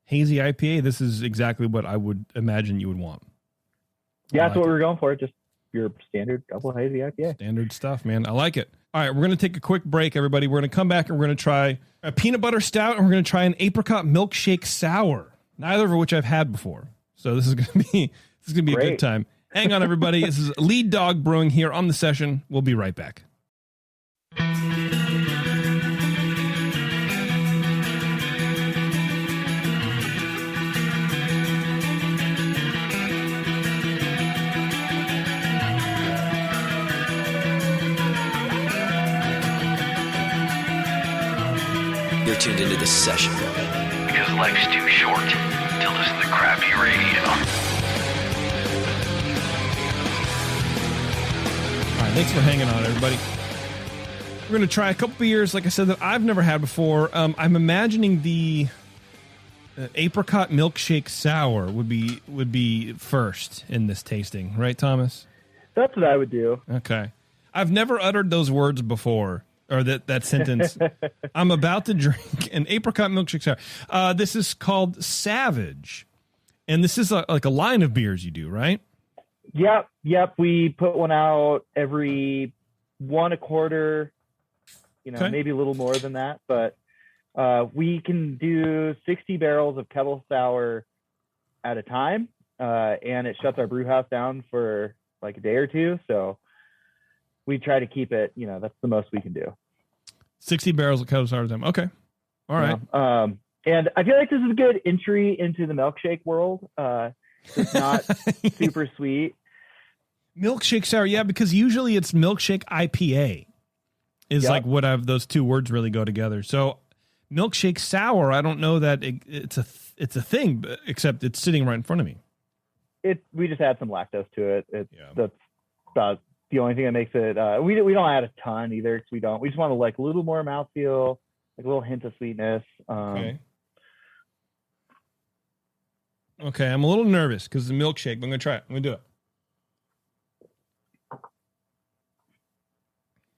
hazy IPA, this is exactly what I would imagine you would want. Yeah, that's what we're going for. Just your standard double hazy IPA. Standard stuff, man. I like it. All right, we're going to take a quick break, everybody. We're going to come back and we're going to try a peanut butter stout and we're going to try an apricot milkshake sour, neither of which I've had before. So this is going to be a good time. Hang on, everybody. This is Lead Dog Brewing here on the session. We'll be right back. You're tuned into this session. Because life's too short to listen to crappy radio. All right, thanks for hanging on, everybody. We're going to try a couple beers, like I said, that I've never had before. I'm imagining the apricot milkshake sour would be first in this tasting, right, Thomas? That's what I would do. Okay. I've never uttered those words before. Or that sentence. I'm about to drink an apricot milkshake sour. This is called Savage, and this is like a line of beers you do, right? Yep. We put one out every 1 a quarter. Maybe a little more than that, but we can do 60 barrels of kettle sour at a time, and it shuts our brew house down for like a day or two. So we try to keep it, that's the most we can do. 60 barrels of kettle sour time. Okay. All right. And I feel like this is a good entry into the milkshake world. It's not super sweet. Milkshake sour. Yeah. Because usually it's milkshake IPA is like what those two words really go together. So milkshake sour, I don't know that it's a thing, except it's sitting right in front of me. We just add some lactose to it. That's about the only thing that makes it. We don't add a ton either because we just want to like a little more mouthfeel, like a little hint of sweetness. Okay, I'm a little nervous because the milkshake, but I'm gonna try it. I'm gonna do it.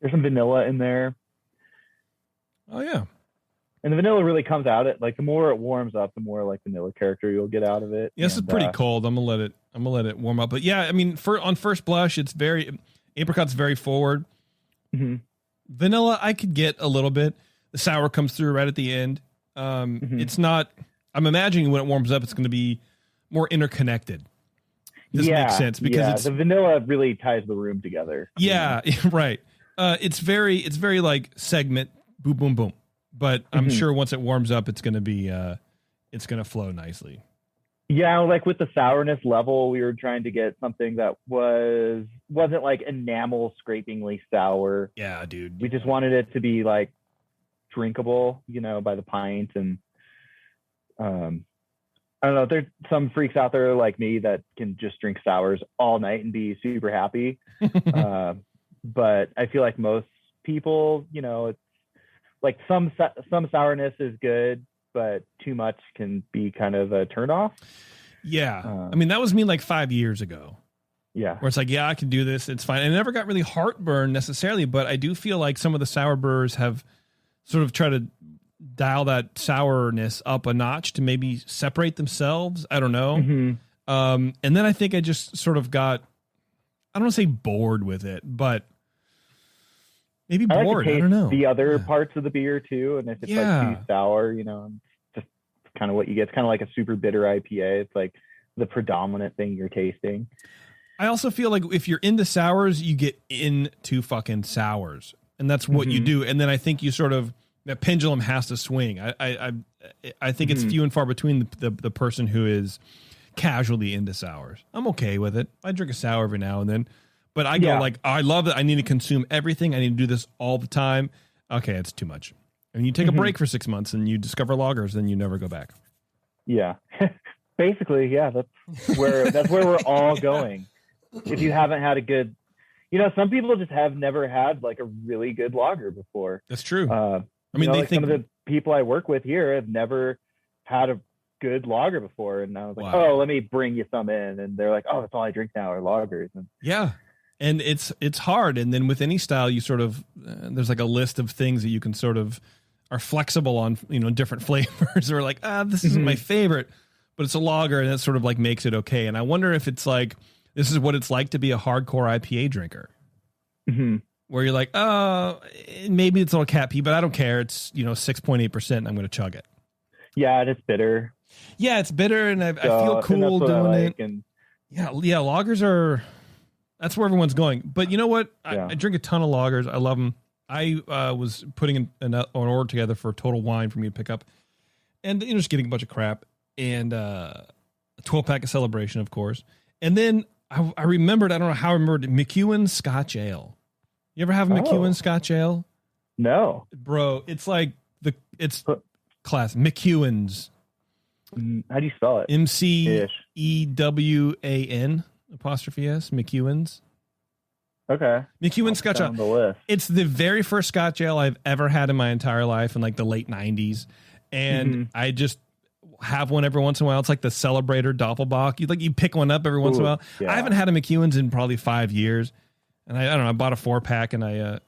There's some vanilla in there. Oh yeah. And the vanilla really comes out. The more it warms up, the more like vanilla character you'll get out of it. Yes, it's pretty cold. I'm gonna let it warm up. But yeah, I mean, on first blush, apricot's very forward. Mm-hmm. Vanilla, I could get a little bit. The sour comes through right at the end. It's not. I'm imagining when it warms up, it's going to be more interconnected. This makes sense because the vanilla really ties the room together. Yeah, right. It's very like segment, boom, boom, boom. But I'm sure once it warms up, it's going to be, it's going to flow nicely. Yeah, like with the sourness level, we were trying to get something that wasn't like enamel scrapingly sour. Yeah, dude. We just wanted it to be like drinkable, by the pint. And I don't know, there's some freaks out there like me that can just drink sours all night and be super happy. But I feel like most people, it's like some sourness is good, but too much can be kind of a turnoff. Yeah. I mean, that was me like 5 years ago. Yeah. Where it's like, yeah, I can do this. It's fine. And I never got really heartburn necessarily, but I do feel like some of the sour brewers have sort of tried to dial that sourness up a notch to maybe separate themselves. I don't know. And then I think I just sort of got, I don't want to say bored with it, but maybe bored. I don't know. The other parts of the beer too. And if it's like too sour, just kind of what you get. It's kind of like a super bitter IPA. It's like the predominant thing you're tasting. I also feel like if you're into sours, you get into fucking sours, and that's what you do. And then I think you sort of, that pendulum has to swing. I think it's few and far between the person who is casually into sours. I'm okay with it. I drink a sour every now and then, but I go like, I love it. I need to consume everything. I need to do this all the time. Okay, it's too much. And you take a break for 6 months and you discover lagers, then you never go back. Yeah, basically, yeah. That's where we're all going. If you haven't had a good, some people just have never had like a really good lager before. That's true. I mean, some of the people I work with here have never had a good lager before, and I was like, "Oh, let me bring you some in," and they're like, "Oh, that's all I drink now are lagers." And and it's hard. And then with any style, you sort of there's like a list of things that you can sort of are flexible on, different flavors, or like, this isn't my favorite, but it's a lager, and that sort of like makes it okay. And I wonder if it's like this is what it's like to be a hardcore IPA drinker. Where you're like, maybe it's a little cat pee, but I don't care. It's 6.8%. I'm going to chug it. Yeah, and it's bitter. Yeah, it's bitter, and I feel cool doing it. And yeah, lagers that's where everyone's going. But you know what? I drink a ton of lagers. I love them. I was putting an order together for Total Wine for me to pick up, and just getting a bunch of crap, and a 12-pack of Celebration, of course. And then I remembered, I don't know how I remembered, McEwen's Scotch Ale. You ever have McEwen Scotch Ale? No, bro. It's like it's class McEwen's. How do you spell it? MCEWAN 'S McEwen's. Okay. McEwen's Scotch Ale. It's the very first Scotch Ale I've ever had in my entire life in like the late '90s, and I just have one every once in a while. It's like the Celebrator Doppelbock. You pick one up every once in a while. Yeah. I haven't had a McEwen's in probably 5 years. And I don't know, I bought a 4-pack and I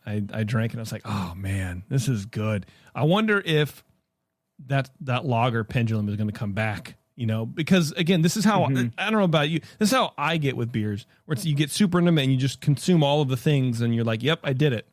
drank and I was like, oh man, this is good. I wonder if that lager pendulum is going to come back, because again, this is how, I don't know about you. This is how I get with beers, where you get super into them and you just consume all of the things and you're like, yep, I did it.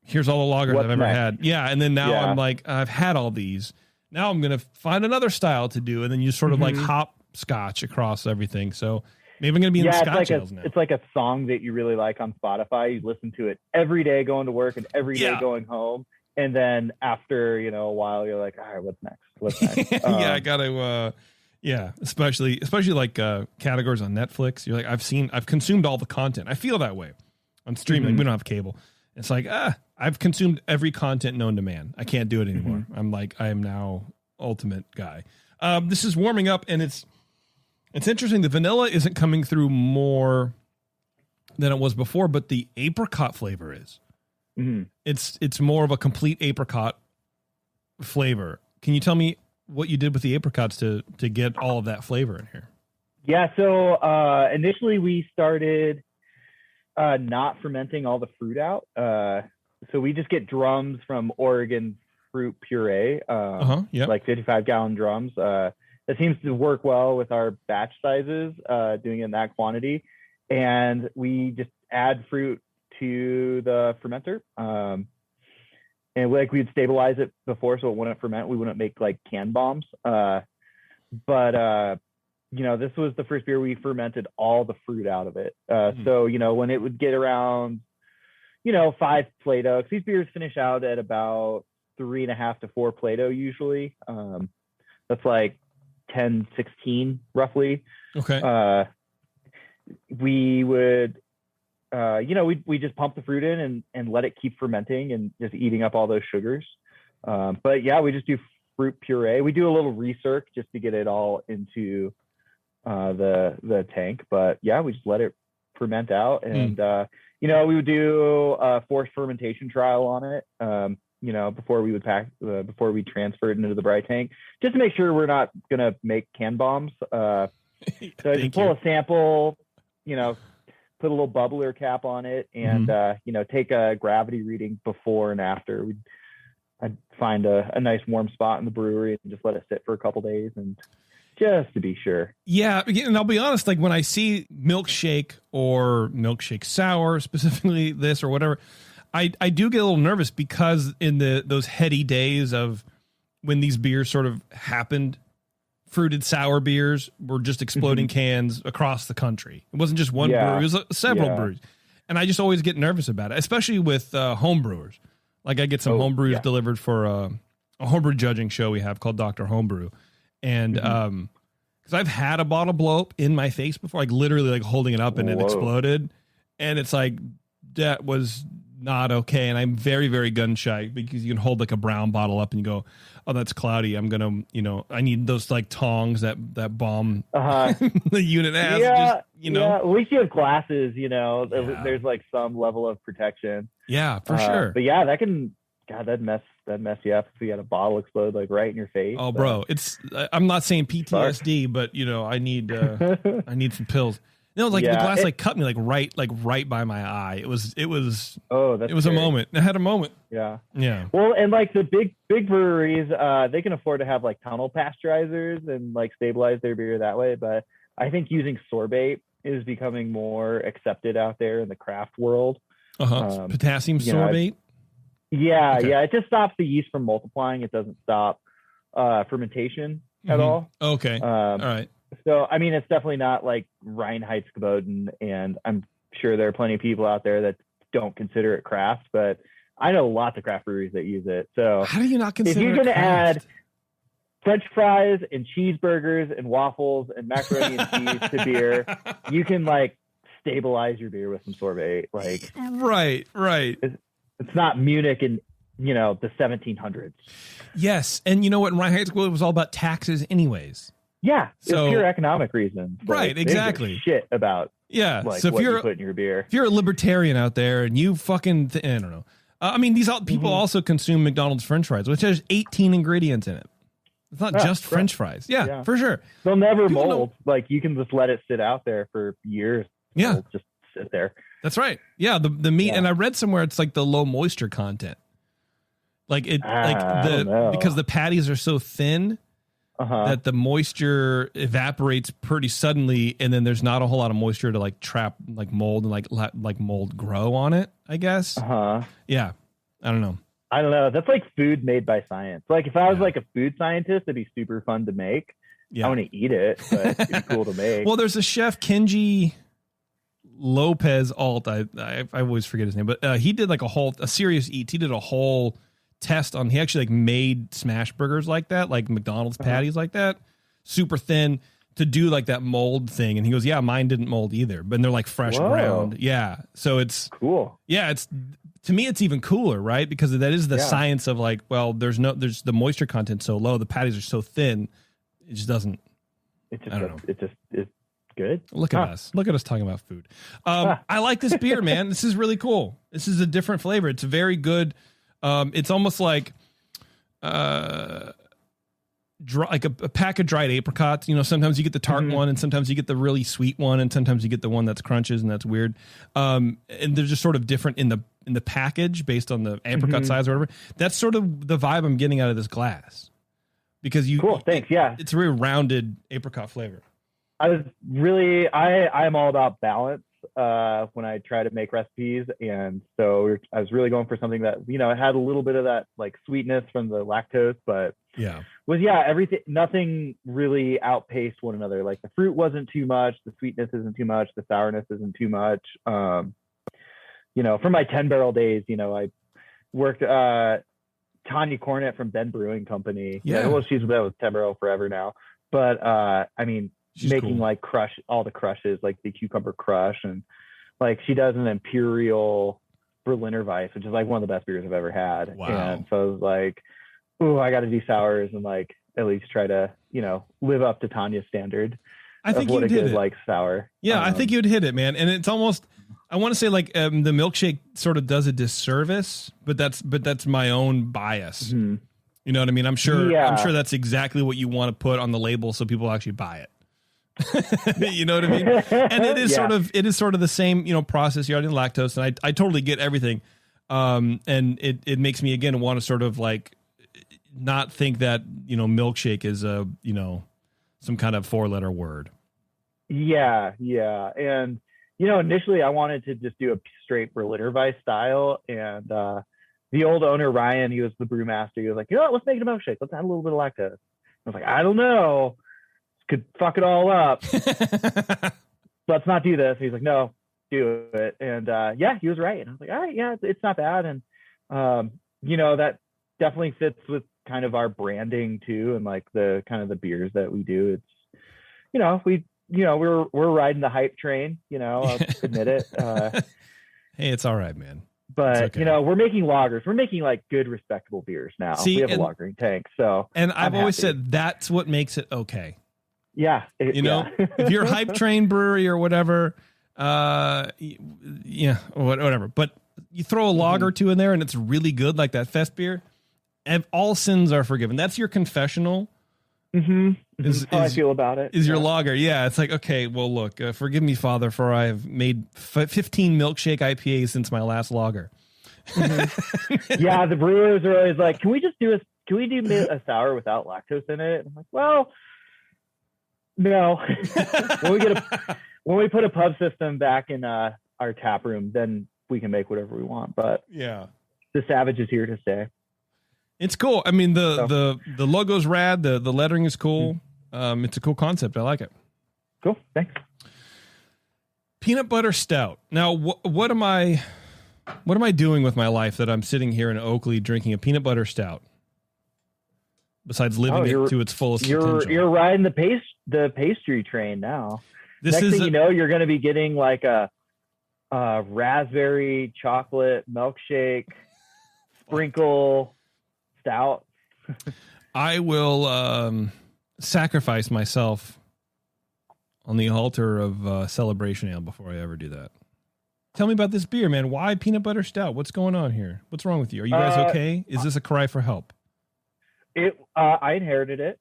Here's all the lagers I've ever had. Yeah. And then now I'm like, I've had all these. Now I'm going to find another style to do. And then you sort of like hop scotch across everything. So maybe I'm going to be in the Scotch ales now. It's like a song that you really like on Spotify. You listen to it every day going to work and every day going home. And then after, a while, you're like, all right, what's next? I got to, especially like categories on Netflix. You're like, I've consumed all the content. I feel that way on streaming. We don't have cable. It's like, I've consumed every content known to man. I can't do it anymore. I'm like, I am now ultimate guy. This is warming up, and it's interesting. The vanilla isn't coming through more than it was before, but the apricot flavor is. It's more of a complete apricot flavor. Can you tell me what you did with the apricots to get all of that flavor in here? Yeah, so initially we started not fermenting all the fruit out. So we just get drums from Oregon Fruit Puree, like 55-gallon drums. That seems to work well with our batch sizes, doing it in that quantity. And we just add fruit to the fermenter. And like we'd stabilize it before so it wouldn't ferment. We wouldn't make like can bombs. But this was the first beer we fermented all the fruit out of it. So, when it would get around, 5 Plato, these beers finish out at about 3.5 to 4 Plato usually. That's like 10-16 roughly. Okay. We would, we just pump the fruit in and let it keep fermenting and just eating up all those sugars. But yeah, we just do fruit puree. We do a little recirc just to get it all into the tank. But yeah, we just let it ferment out, and we would do a forced fermentation trial on it. Before we would before we transfer it into the bright tank, just to make sure we're not gonna make can bombs. So I just pull a sample, put a little bubbler cap on it, and take a gravity reading before and after. I'd find a nice warm spot in the brewery and just let it sit for a couple days, and just to be sure. Yeah, and I'll be honest, like when I see milkshake or milkshake sour, specifically this or whatever, I do get a little nervous, because in those heady days of when these beers sort of happened, fruited sour beers were just exploding cans across the country. It wasn't just one brewery, it was several breweries. And I just always get nervous about it, especially with home brewers. Like I get some home brews delivered for a homebrew judging show we have called Dr. Homebrew. And because I've had a bottle blow up in my face before, like literally like holding it up and it exploded. And it's like, that was not okay. And I'm very, very gun shy, because you can hold like a brown bottle up and you go, oh, that's cloudy. I'm going to, I need those like tongs that bomb the unit has. Yeah, at least you have glasses, there's like some level of protection. Yeah, for sure. But yeah, that'd mess you up if you had a bottle explode like right in your face. Oh, bro, I'm not saying PTSD, but I need some pills. No, like the glass cut me right by my eye. It was a moment. I had a moment. Yeah. Yeah. Well, and like the big breweries, they can afford to have like tunnel pasteurizers and like stabilize their beer that way. But I think using sorbate is becoming more accepted out there in the craft world. Potassium sorbate. It just stops the yeast from multiplying. It doesn't stop fermentation at all. Okay. All right. So, I mean, it's definitely not like Reinheitsgebot, and I'm sure there are plenty of people out there that don't consider it craft, but I know lots of craft breweries that use it. So how do you not consider it? If you're going to add French fries and cheeseburgers and waffles and macaroni and cheese to beer, you can like stabilize your beer with some sorbate. Like, right. It's not Munich in, the 1700s. Yes. And you know what? In Reinheitsgebot, it was all about taxes anyways. Yeah, so, it's pure economic reasons. Right, exactly. Shit about so if what you put in your beer. If you're a libertarian out there and you fucking I don't know. I mean, these people also consume McDonald's French fries, which has 18 ingredients in it. It's not just French fries. Yeah, for sure. They'll never mold. Like you can just let it sit out there for years. Yeah, it'll just sit there. That's right. Yeah, the meat, and I read somewhere it's like the low moisture content. Like it, because the patties are so thin. That the moisture evaporates pretty suddenly, and then there's not a whole lot of moisture to like trap like mold and like mold grow on it, I guess. Yeah, I don't know. That's like food made by science. Like if I was like a food scientist, it'd be super fun to make. I want to eat it, but it'd be cool to make. Well, there's a chef, Kenji Lopez Alt. I always forget his name, but he did like a serious eats. He did a whole test on, he actually like made smash burgers like that, like McDonald's patties like that, super thin, to do like that mold thing. And he goes, yeah, mine didn't mold either, but they're like fresh ground. Yeah. So it's cool. Yeah. It's, to me, it's even cooler, right? Because that is the science of like, well, there's the moisture content so low, the patties are so thin, it just doesn't, I don't know. It's good. Look at us. Look at us talking about food. I like this beer, man. This is really cool. This is a different flavor. It's very good. It's almost like like a pack of dried apricots. Sometimes you get the tart one, and sometimes you get the really sweet one, and sometimes you get the one that's crunches, and that's weird. And they're just sort of different in the package based on the apricot size or whatever. That's sort of the vibe I'm getting out of this glass, because cool. Thanks. Yeah, it's a very rounded apricot flavor. I'm all about balance when I try to make recipes, and so I was really going for something that it had a little bit of that like sweetness from the lactose, but everything, nothing really outpaced one another. Like the fruit wasn't too much, the sweetness isn't too much, the sourness isn't too much. For my 10-barrel days, I worked Tanya Cornett from Ben Brewing Company. She's been with 10-barrel forever now. but I mean, She's making cool. like all the crushes, like the cucumber crush, and like she does an imperial Berliner Weiss, which is like one of the best beers I've ever had. Wow. And so I was like, ooh, I got to do sours and like at least try to, live up to Tanya's standard. I think what you a did good it. like sour. Yeah, I think you'd hit it, man. And it's almost, I want to say like the milkshake sort of does a disservice, but that's my own bias. Mm-hmm. You know what I mean? I'm sure Yeah. that's exactly what you want to put on the label so people actually buy it. You know what I mean? And it is sort of the same, process. You're adding lactose, and I totally get everything. And it makes me again want to sort of like not think that, milkshake is a, some kind of 4-letter word. Yeah. And, initially I wanted to just do a straight Berliner Weiss style. And the old owner, Ryan, he was the brewmaster. He was like, let's make it a milkshake. Let's add a little bit of lactose. I was like, I don't know. Could fuck it all up. Let's not do this. He's like, no, do it. And he was right. And I was like, all right, yeah, it's not bad. And that definitely fits with kind of our branding too, and like the kind of the beers that we do. It's we're riding the hype train, I'll admit it. Hey, it's all right, man. But okay. We're making lagers. We're making like good, respectable beers now. We have a lagering tank. So I've always said that's what makes it okay. Yeah. If you're a hype train brewery or whatever, whatever. But you throw a lager or two in there and it's really good, like that fest beer, and all sins are forgiven. That's your confessional. Is how I feel about it. Is your lager. Yeah. It's like, okay, well, look, forgive me, Father, for I have made 15 milkshake IPAs since my last lager. Yeah. The brewers are always like, can we do a sour without lactose in it? I'm like, well, no. when we put a pub system back in our tap room, then we can make whatever we want. But yeah, the Savage is here to stay. It's cool. I mean, the logo's rad. The lettering is cool. It's a cool concept. I like it. Cool. Thanks. Peanut butter stout. Now, what am I doing with my life that I'm sitting here in Oakley drinking a peanut butter stout? Besides living it to its fullest potential. You're riding the pastry train now. Next thing you know, you're going to be getting like a raspberry chocolate milkshake sprinkle stout. I will sacrifice myself on the altar of Celebration Ale before I ever do that. Tell me about this beer, man. Why peanut butter stout? What's going on here? What's wrong with you? Are you guys okay? Is this a cry for help? I inherited it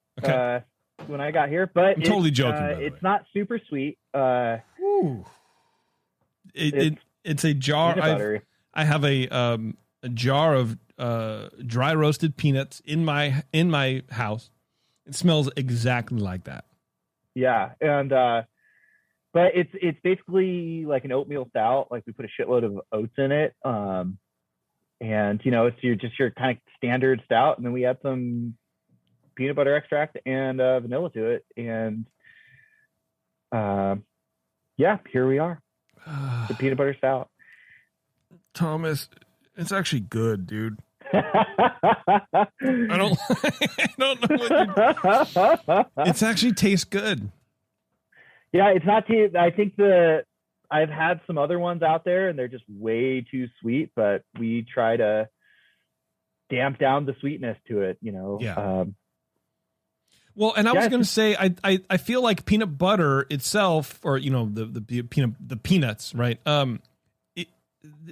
when I got here, but I'm totally joking. It's not super sweet. It's a jar. I have a jar of dry roasted peanuts in my house. It smells exactly like that. Yeah, and but it's basically like an oatmeal stout. Like we put a shitload of oats in it. And it's your kind of standard stout, and then we add some peanut butter extract and vanilla to it, and here we are, the peanut butter stout. Thomas, it's actually good, dude. I don't know what it actually tastes good. Yeah, it's not too. I think I've had some other ones out there and they're just way too sweet, but we try to damp down the sweetness to it, Yeah. Well, and I was going to say, I feel like peanut butter itself, or, the peanuts, right?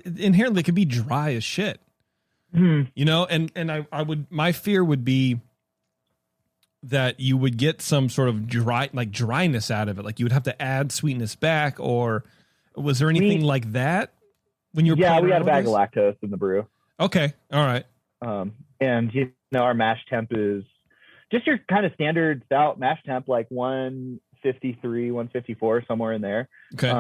Inherently can be dry as shit, and my fear would be that you would get some sort of dryness out of it. Like you would have to add sweetness back, or was there anything like that when you were? Yeah, we had a bag of lactose in the brew. Okay. All right. And our mash temp is just your kind of standard stout mash temp, like 153, 154, somewhere in there. Okay.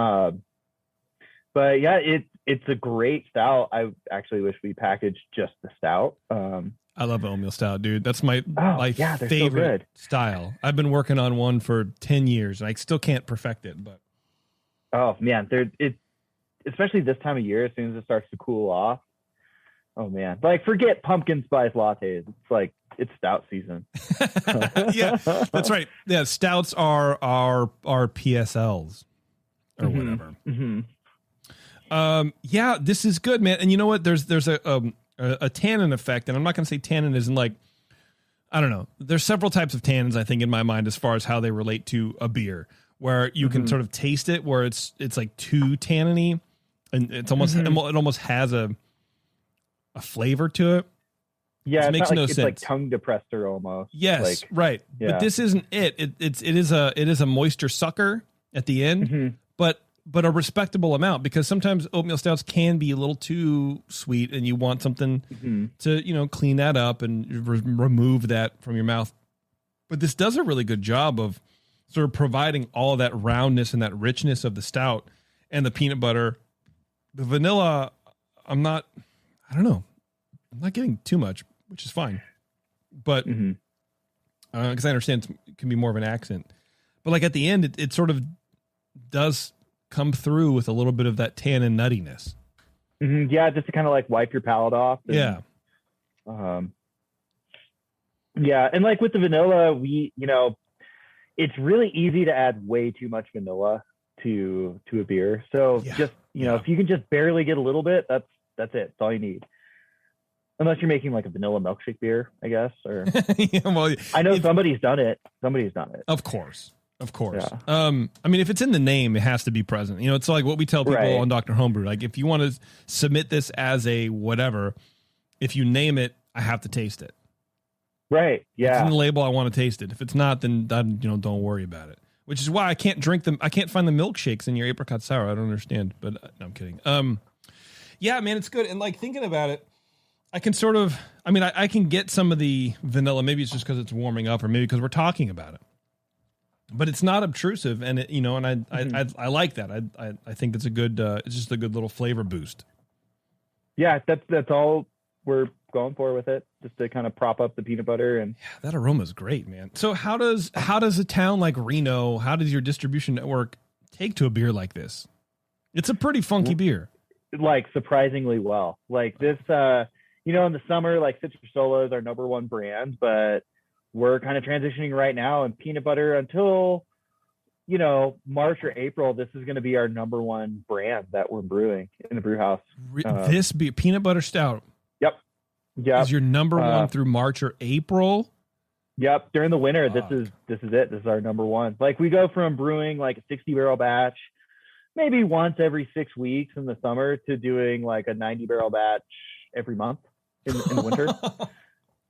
But yeah, it's a great stout. I actually wish we packaged just the stout. I love oatmeal stout, dude. That's my so favorite style. I've been working on one for 10 years and I still can't perfect it, but oh man, especially this time of year, as soon as it starts to cool off, Oh man, like forget pumpkin spice lattes. It's like it's stout season. Yeah, that's right. Yeah, stouts are PSLs or whatever. Yeah, this is good, man. And you know what? There's a tannin effect, and I'm not going to say tannin isn't like, I don't know. There's several types of tannins, I think, in my mind as far as how they relate to a beer, where you can sort of taste it, where it's like too tanniny, and it's almost it almost has a flavor to it. Yeah, it makes no sense. It's like tongue depressor almost. Yes, like, right. Yeah. But this isn't it. It is a moisture sucker at the end, but a respectable amount, because sometimes oatmeal stouts can be a little too sweet, and you want something to clean that up and remove that from your mouth. But this does a really good job of sort of providing all of that roundness and that richness of the stout and the peanut butter. The vanilla, I don't know. I'm not getting too much, which is fine. But because I understand it can be more of an accent. But like at the end, it sort of does come through with a little bit of that tannin nuttiness. Yeah, just to kind of like wipe your palate off. And, yeah, and like with the vanilla, it's really easy to add way too much vanilla to a beer. So just if you can just barely get a little bit, that's it. That's all you need. Unless you're making like a vanilla milkshake beer, I guess. Or I know somebody's done it. Of course. Yeah. I mean, if it's in the name, it has to be present. It's like what we tell people on Dr. Homebrew. Like, if you want to submit this as a whatever, if you name it, I have to taste it. Right. Yeah. If it's in the label, I want to taste it. If it's not, then don't worry about it. Which is why I can't drink them. I can't find the milkshakes in your apricot sour. I don't understand. But no, I'm kidding. Yeah, man, it's good. And like thinking about it, I can sort of. I mean, I can get some of the vanilla. Maybe it's just because it's warming up, or maybe because we're talking about it. But it's not obtrusive, and I like that. I think it's a good. It's just a good little flavor boost. Yeah, that's all we're going for with it, just to kind of prop up the peanut butter. And that aroma is great, man. So how does a town like Reno? How does your distribution network take to a beer like this? It's a pretty funky beer. Like surprisingly well. Like this, in the summer, like Citrus Solo is our number one brand, but we're kind of transitioning right now, and peanut butter until, March or April, this is going to be our number one brand that we're brewing in the brew house. This peanut butter stout. Yep. Is your number one through March or April? Yep. During the winter, this is it. This is our number one. Like we go from brewing like a 60 barrel batch, maybe once every 6 weeks in the summer, to doing like a 90 barrel batch every month in the winter.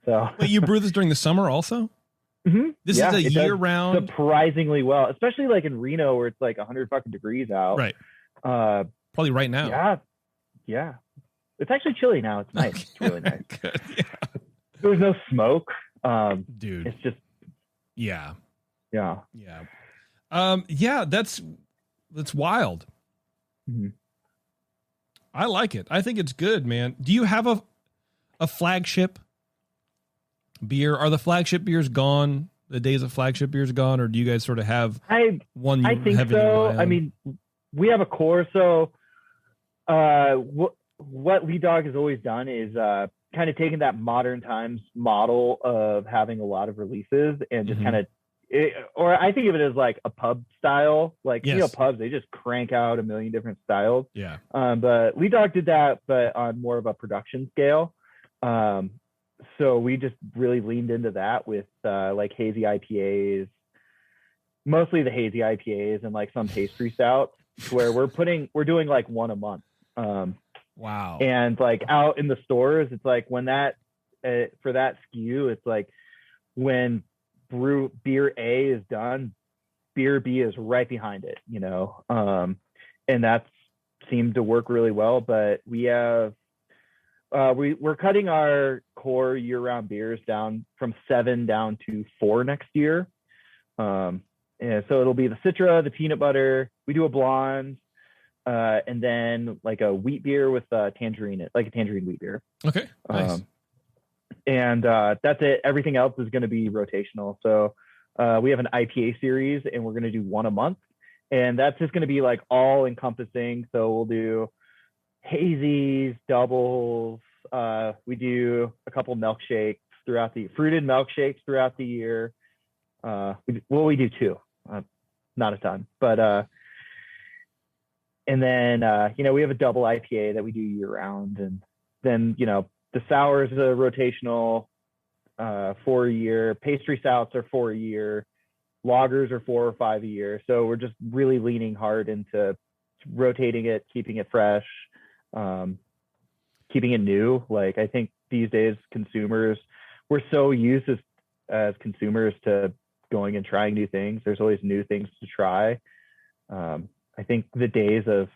So wait, you brew this during the summer also? This is a year round. Surprisingly well, especially like in Reno where it's like 100 fucking degrees out. Right. Probably right now. Yeah. It's actually chilly now. It's nice. It's really nice. Good. Yeah. There's no smoke. Dude. It's just. Yeah. Yeah. Yeah. That's wild. I like it. I think it's good, man. Do you have a flagship beer? Are the flagship beers gone? The days of flagship beers gone, or do you guys sort of have one? I think so. I mean, we have a core. So, what Lead Dog has always done is kind of taken that modern times model of having a lot of releases and just kind of, or I think of it as like a pub style. Like pubs, they just crank out a million different styles. Yeah. But Lead Dog did that, but on more of a production scale. So we just really leaned into that with like hazy IPAs, mostly the hazy IPAs, and like some pastry stouts, where we're doing like one a month. Wow. And like out in the stores, it's like when that for that SKU, it's like when beer A is done, beer B is right behind it, and that's seemed to work really well. But we have we're cutting our core year-round beers down from 7 down to 4 next year. And so it'll be the Citra, the peanut butter. We do a blonde, and then like a wheat beer with tangerine, like a tangerine wheat beer. Okay, nice. And that's it. Everything else is going to be rotational. So we have an IPA series, and we're going to do one a month. And that's just going to be like all encompassing. So we'll do hazies, doubles, We do a couple milkshakes fruited milkshakes throughout the year. We do 2, not a ton, but and then we have a double IPA that we do year round, and then the sour is a rotational 4 a year. Pastry stouts are 4 a year. Lagers are 4 or 5 a year. So we're just really leaning hard into rotating it, keeping it fresh, keeping it new. Like, I think these days consumers, we're so used as consumers to going and trying new things. There's always new things to try. I think the days of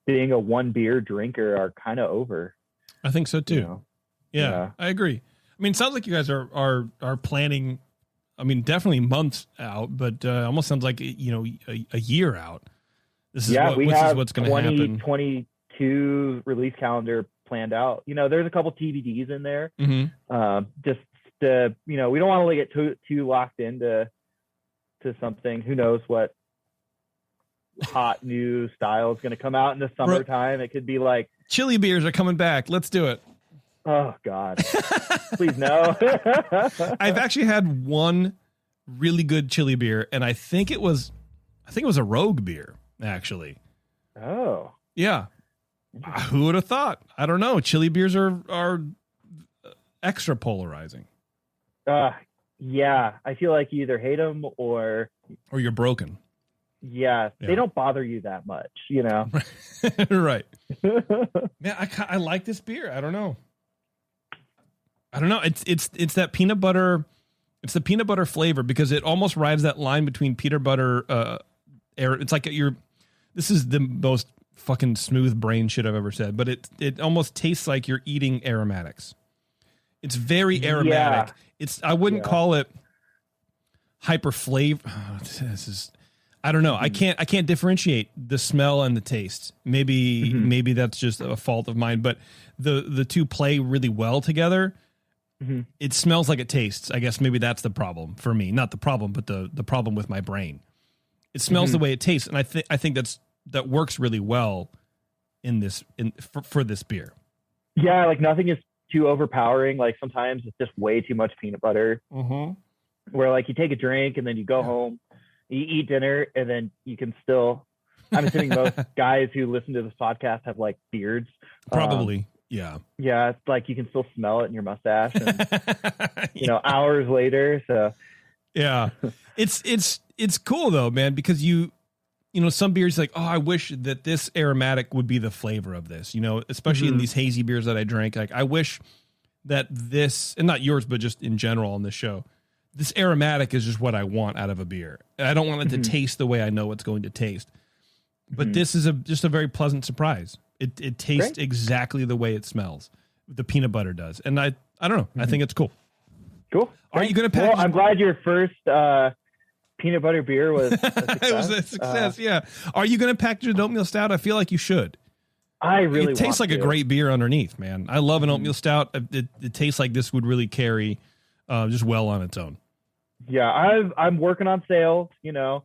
being a 1 beer drinker are kind of over. I think so too. Yeah, I agree. I mean, it sounds like you guys are planning, I mean, definitely months out, but almost sounds like, a year out. This is what's going to happen. 2022 release calendar planned out. There's a couple TBDs in there. Just to, we don't want to get too locked into something. Who knows what hot new style is going to come out in the summertime. It could be like chili beers are coming back. Let's do it. Oh God, please no. I've actually had one really good chili beer, and I think it was a Rogue beer, actually. Oh, yeah. Who would have thought? I don't know. Chili beers are extra polarizing. Yeah. I feel like you either hate them or you're broken. Yeah, they don't bother you that much, Right. Man, I like this beer. I don't know. It's that peanut butter. It's the peanut butter flavor, because it almost rides that line between peanut butter. It's like this is the most fucking smooth brain shit I've ever said, but it almost tastes like you're eating aromatics. It's very aromatic. Yeah. I wouldn't call it hyper flavor. Oh, this is. I don't know. I can't differentiate the smell and the taste. Maybe that's just a fault of mine, but the two play really well together. It smells like it tastes. I guess maybe that's the problem for me. Not the problem, but the problem with my brain. It smells the way it tastes, and I think that works really well for this beer. Yeah, like nothing is too overpowering. Like sometimes it's just way too much peanut butter. Where like you take a drink and then you go home, you eat dinner, and then you can still. I'm assuming most guys who listen to this podcast have like beards. Probably. Yeah. Yeah. It's like you can still smell it in your mustache and, hours later. So yeah, it's cool though, man, because some beers like, oh, I wish that this aromatic would be the flavor of this, especially in these hazy beers that I drank. Like I wish that this, and not yours, but just in general on this show, this aromatic is just what I want out of a beer. I don't want it to taste the way I know it's going to taste, but this is just a very pleasant surprise. It tastes exactly the way it smells. The peanut butter does. And I don't know. I think it's cool. Cool. Are you going to package? Well, I'm glad your first peanut butter beer was a success. It was a success, yeah. Are you going to package an oatmeal stout? I feel like you should. I really It tastes like a great beer underneath, man. I love an oatmeal stout. It tastes like this would really carry just well on its own. Yeah, I'm working on sales. The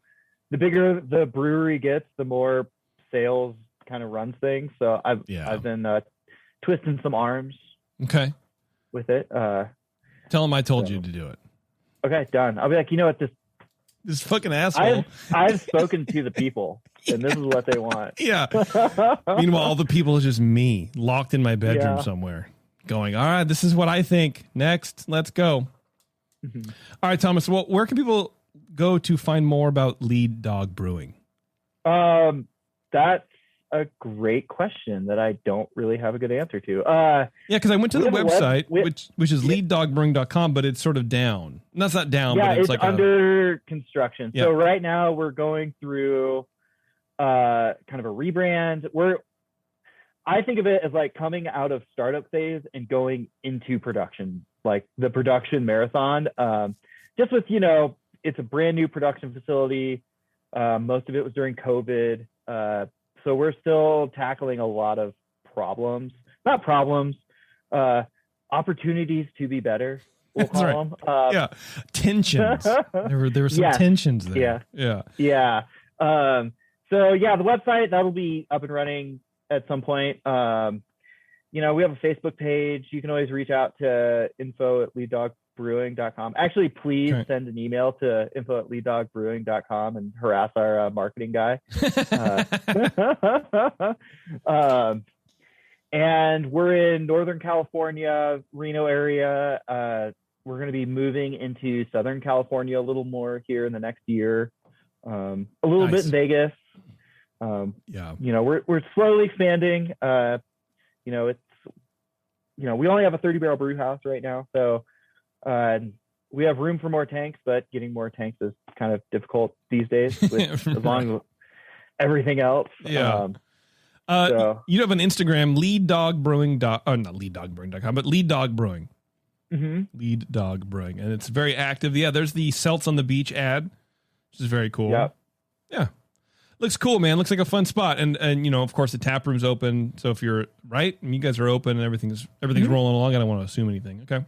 bigger the brewery gets, the more sales kind of runs things. So I've been twisting some arms. Okay. With it. Tell them I told you to do it. Okay, done. I'll be like, what, this fucking asshole. I've spoken to the people, and this is what they want. Yeah. Meanwhile, all the people is just me locked in my bedroom somewhere, going, all right, this is what I think. Next, let's go. All right, Thomas. Well, where can people go to find more about Lead Dog Brewing? That's a great question that I don't really have a good answer to. Yeah, because I went to the website, which is leaddogbrewing.com, but it's sort of down. That's not down, but it's like under construction. Yeah. So right now we're going through kind of a rebrand. I think of it as like coming out of startup phase and going into production, like the production marathon. Just with, it's a brand new production facility. Most of it was during COVID. So we're still tackling a lot of opportunities to be better. We'll call them. Tensions. There were some tensions there. Yeah. So the website, that'll be up and running at some point. we have a Facebook page. You can always reach out to info@leaddogbrewing.com. Actually, please send an email to info@leaddogbrewing.com and harass our marketing guy. And we're in Northern California, Reno area. We're going to be moving into Southern California a little more here in the next year. A little bit in Vegas. We're slowly expanding. We only have a 30-barrel brew house right now, so we have room for more tanks, but getting more tanks is kind of difficult these days with along with everything else. You have an Instagram, not leaddogbrewing.com, but Lead Dog Brewing. Mm-hmm. Lead Dog Brewing, and it's very active. Yeah, there's the Seltz on the Beach ad, which is very cool. Yep. Yeah. Looks cool, man. Looks like a fun spot. And of course the tap room's open. So if you're right and you guys are open and everything's rolling along, I don't want to assume anything. Okay.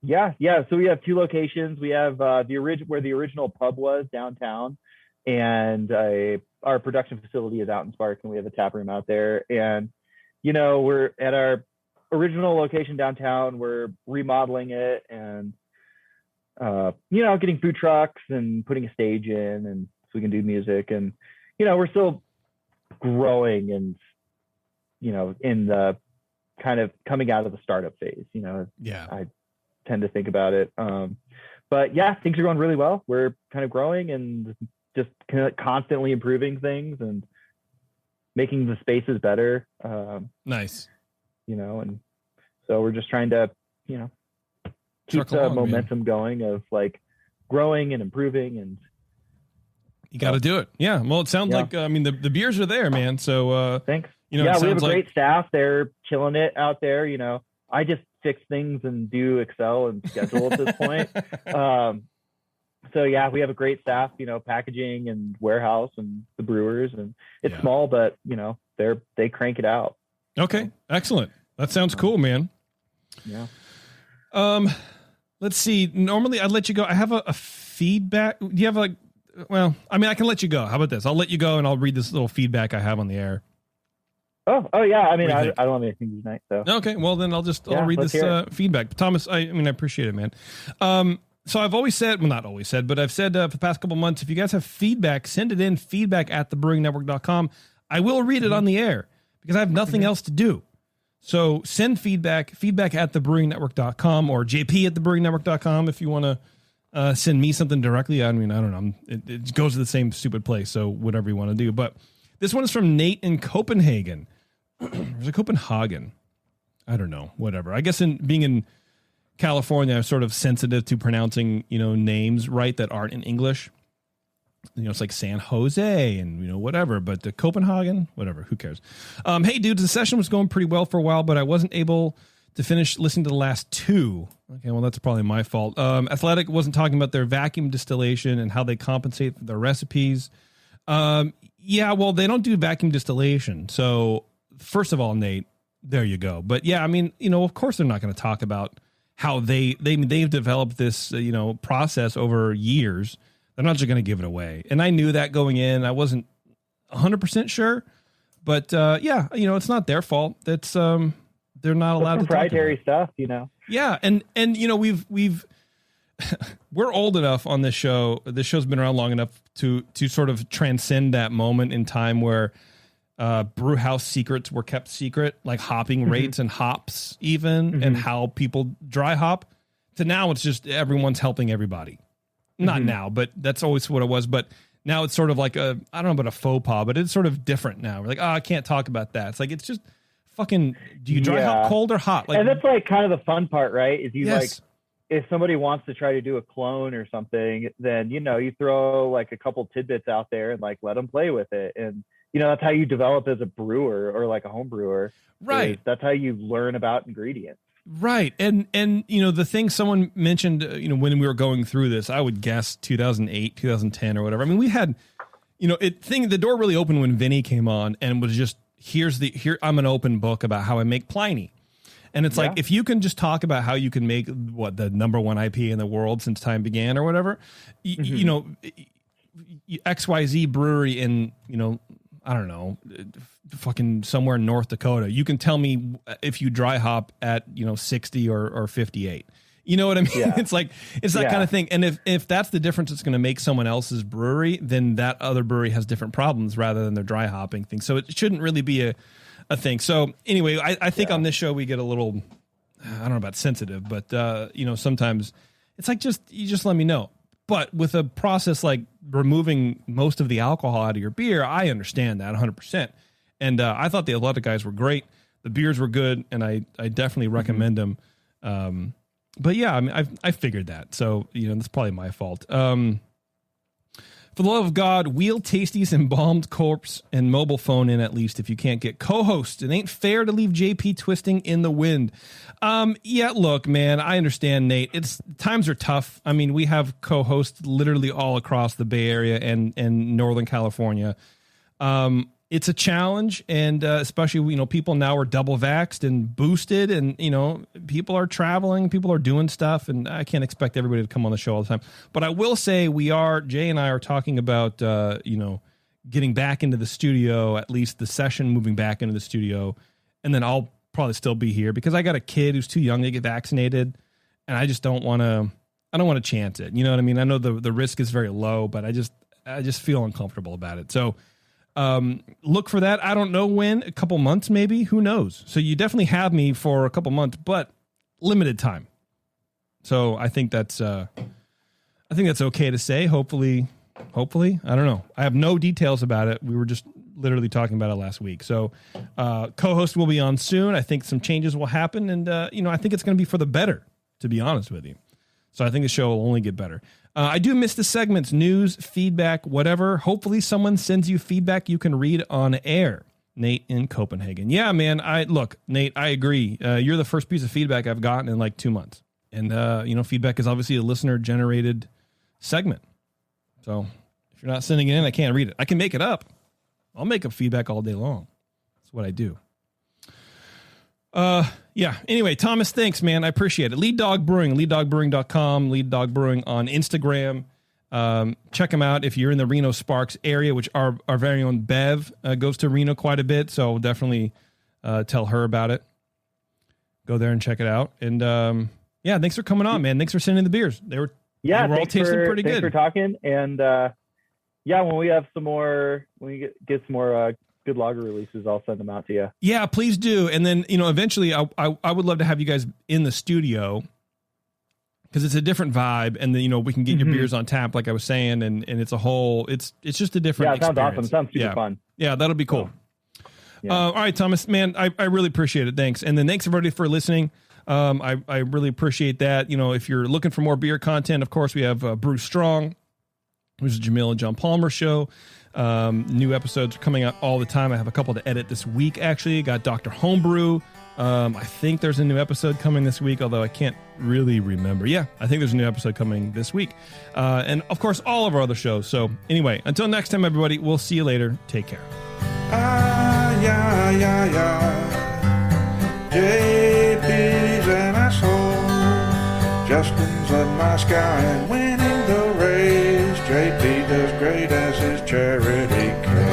Yeah. So we have 2 locations. We have where the original pub was downtown, and our production facility is out in Sparks, and we have a tap room out there. And we're at our original location downtown. We're remodeling it and getting food trucks and putting a stage in, and so we can do music. And we're still growing and in the kind of coming out of the startup phase. I tend to think about it, but yeah, things are going really well. We're kind of growing and just constantly improving things and making the spaces better. Nice. And so we're just trying to keep the momentum going of like growing and improving, and you got to do it. Yeah. Well, it sounds like, the beers are there, man. So, thanks. We have a great staff. They're killing it out there. I just fix things and do Excel and schedule at this point. So yeah, we have a great staff, packaging and warehouse and the brewers, and it's small, but they crank it out. Okay. Excellent. That sounds cool, man. Yeah. Let's see. Normally I'd let you go. I have a feedback. Do you have I can let you go. How about this? I'll let you go and I'll read this little feedback I have on the air. Oh yeah. I don't have anything tonight. So okay. Well, then I'll read this feedback. Thomas, I appreciate it, man. So I've always said, well, not always said, but I've said for the past couple months, if you guys have feedback, send it in, feedback@thebrewingnetwork.com. I will read it on the air because I have nothing else to do. So send feedback@thebrewingnetwork.com or jp@thebrewingnetwork.com if you want to send me something directly. I don't know. It goes to the same stupid place. So whatever you want to do. But this one is from Nate in Copenhagen. There's a Copenhagen. I don't know. Whatever. I guess being in California, I'm sort of sensitive to pronouncing, names right that aren't in English. It's like San Jose and, whatever, but the Copenhagen, whatever, who cares? Hey, dudes, the session was going pretty well for a while, but I wasn't able to finish listening to the last 2. Okay, well, that's probably my fault. Athletic wasn't talking about their vacuum distillation and how they compensate for their recipes. Yeah, well, they don't do vacuum distillation. So, first of all, Nate, there you go. But yeah, of course they're not going to talk about how they've developed this, process over years. They're not just going to give it away. And I knew that going in. I wasn't 100% sure, but it's not their fault. That's they're not allowed to proprietary stuff, Yeah, and we've we're old enough on this show. This show's been around long enough to sort of transcend that moment in time where brew house secrets were kept secret, like hopping rates and hops even, and how people dry hop. To now, it's just everyone's helping everybody. Not now, but that's always what it was. But now it's sort of like I don't know about a faux pas, but it's sort of different now. We're like, I can't talk about that. It's like, it's just fucking, do you dry hop cold or hot? Like, and that's like kind of the fun part, right? Is if somebody wants to try to do a clone or something, then, you throw like a couple tidbits out there and like, let them play with it. And, that's how you develop as a brewer or like a home brewer. Right. That's how you learn about ingredients. Right. And the thing someone mentioned, when we were going through this, I would guess 2008, 2010 or whatever. We had, the door really opened when Vinny came on and was just, here, I'm an open book about how I make Pliny. And it's like, if you can just talk about how you can make the number 1 IPA in the world since time began or whatever, XYZ brewery in, I don't know, fucking somewhere in North Dakota. You can tell me if you dry hop at, 60 or 58. You know what I mean? Yeah. It's that kind of thing. And if that's the difference that's going to make someone else's brewery, then that other brewery has different problems rather than their dry hopping thing. So it shouldn't really be a thing. So anyway, I think on this show we get a little, I don't know about sensitive, but sometimes it's like you just let me know. But with a process like removing most of the alcohol out of your beer, I understand that 100%. And I thought the Athletic guys were great. The beers were good, and I definitely recommend them. But yeah, I mean, I figured that. So, that's probably my fault. For the love of God, wheel Tasty's embalmed corpse and mobile phone in at least if you can't get co-hosts. It ain't fair to leave JP twisting in the wind. Yeah, look, man, I understand, Nate. Times are tough. I mean, we have co-hosts literally all across the Bay Area and Northern California. It's a challenge, and especially, people now are double vaxxed and boosted, and, people are traveling, people are doing stuff, and I can't expect everybody to come on the show all the time. But I will say Jay and I are talking about, getting back into the studio, at least the session moving back into the studio, and then I'll probably still be here because I got a kid who's too young to get vaccinated, and I just don't want to chance it. You know what I mean? I know the risk is very low, but I just feel uncomfortable about it. So, look for that. I don't know when, a couple months, maybe, who knows? So you definitely have me for a couple months, but limited time. So I think that's okay to say. Hopefully, I don't know. I have no details about it. We were just literally talking about it last week. So, co-host will be on soon. I think some changes will happen, and I think it's going to be for the better, to be honest with you. So I think the show will only get better. I do miss the segments, news, feedback, whatever. Hopefully someone sends you feedback you can read on air. Nate in Copenhagen. Yeah, man. Nate, I agree. You're the first piece of feedback I've gotten in like 2 months. And, feedback is obviously a listener-generated segment. So if you're not sending it in, I can't read it. I can make it up. I'll make up feedback all day long. That's what I do. Yeah. Anyway, Thomas, thanks, man. I appreciate it. Lead Dog Brewing, leaddogbrewing.com, Lead Dog Brewing on Instagram. Check them out if you're in the Reno-Sparks area, which our very own Bev goes to Reno quite a bit. So definitely tell her about it. Go there and check it out. And thanks for coming on, man. Thanks for sending the beers. They were all tasting pretty good. Thanks for talking. And when we have some more, when we get some more good lager releases, I'll send them out to you. Yeah, please do. And then, eventually I would love to have you guys in the studio because it's a different vibe. And then, we can get your beers on tap, like I was saying. And it's it's just a different experience. Sounds awesome. Sounds super fun. Yeah, that'll be cool. Yeah. All right, Thomas, man, I really appreciate it. Thanks. And then thanks everybody for listening. I really appreciate that. If you're looking for more beer content, of course, we have Brew Strong, which is Jamil and John Palmer show. New episodes are coming out all the time. I have a couple to edit this week, actually. Got Dr. Homebrew. I think there's a new episode coming this week, although I can't really remember. Yeah, I think there's a new episode coming this week. And, of course, all of our other shows. So, anyway, until next time, everybody, we'll see you later. Take care. JP's an asshole. Justin's a nice guy and winning the race. JP does great as his charity case.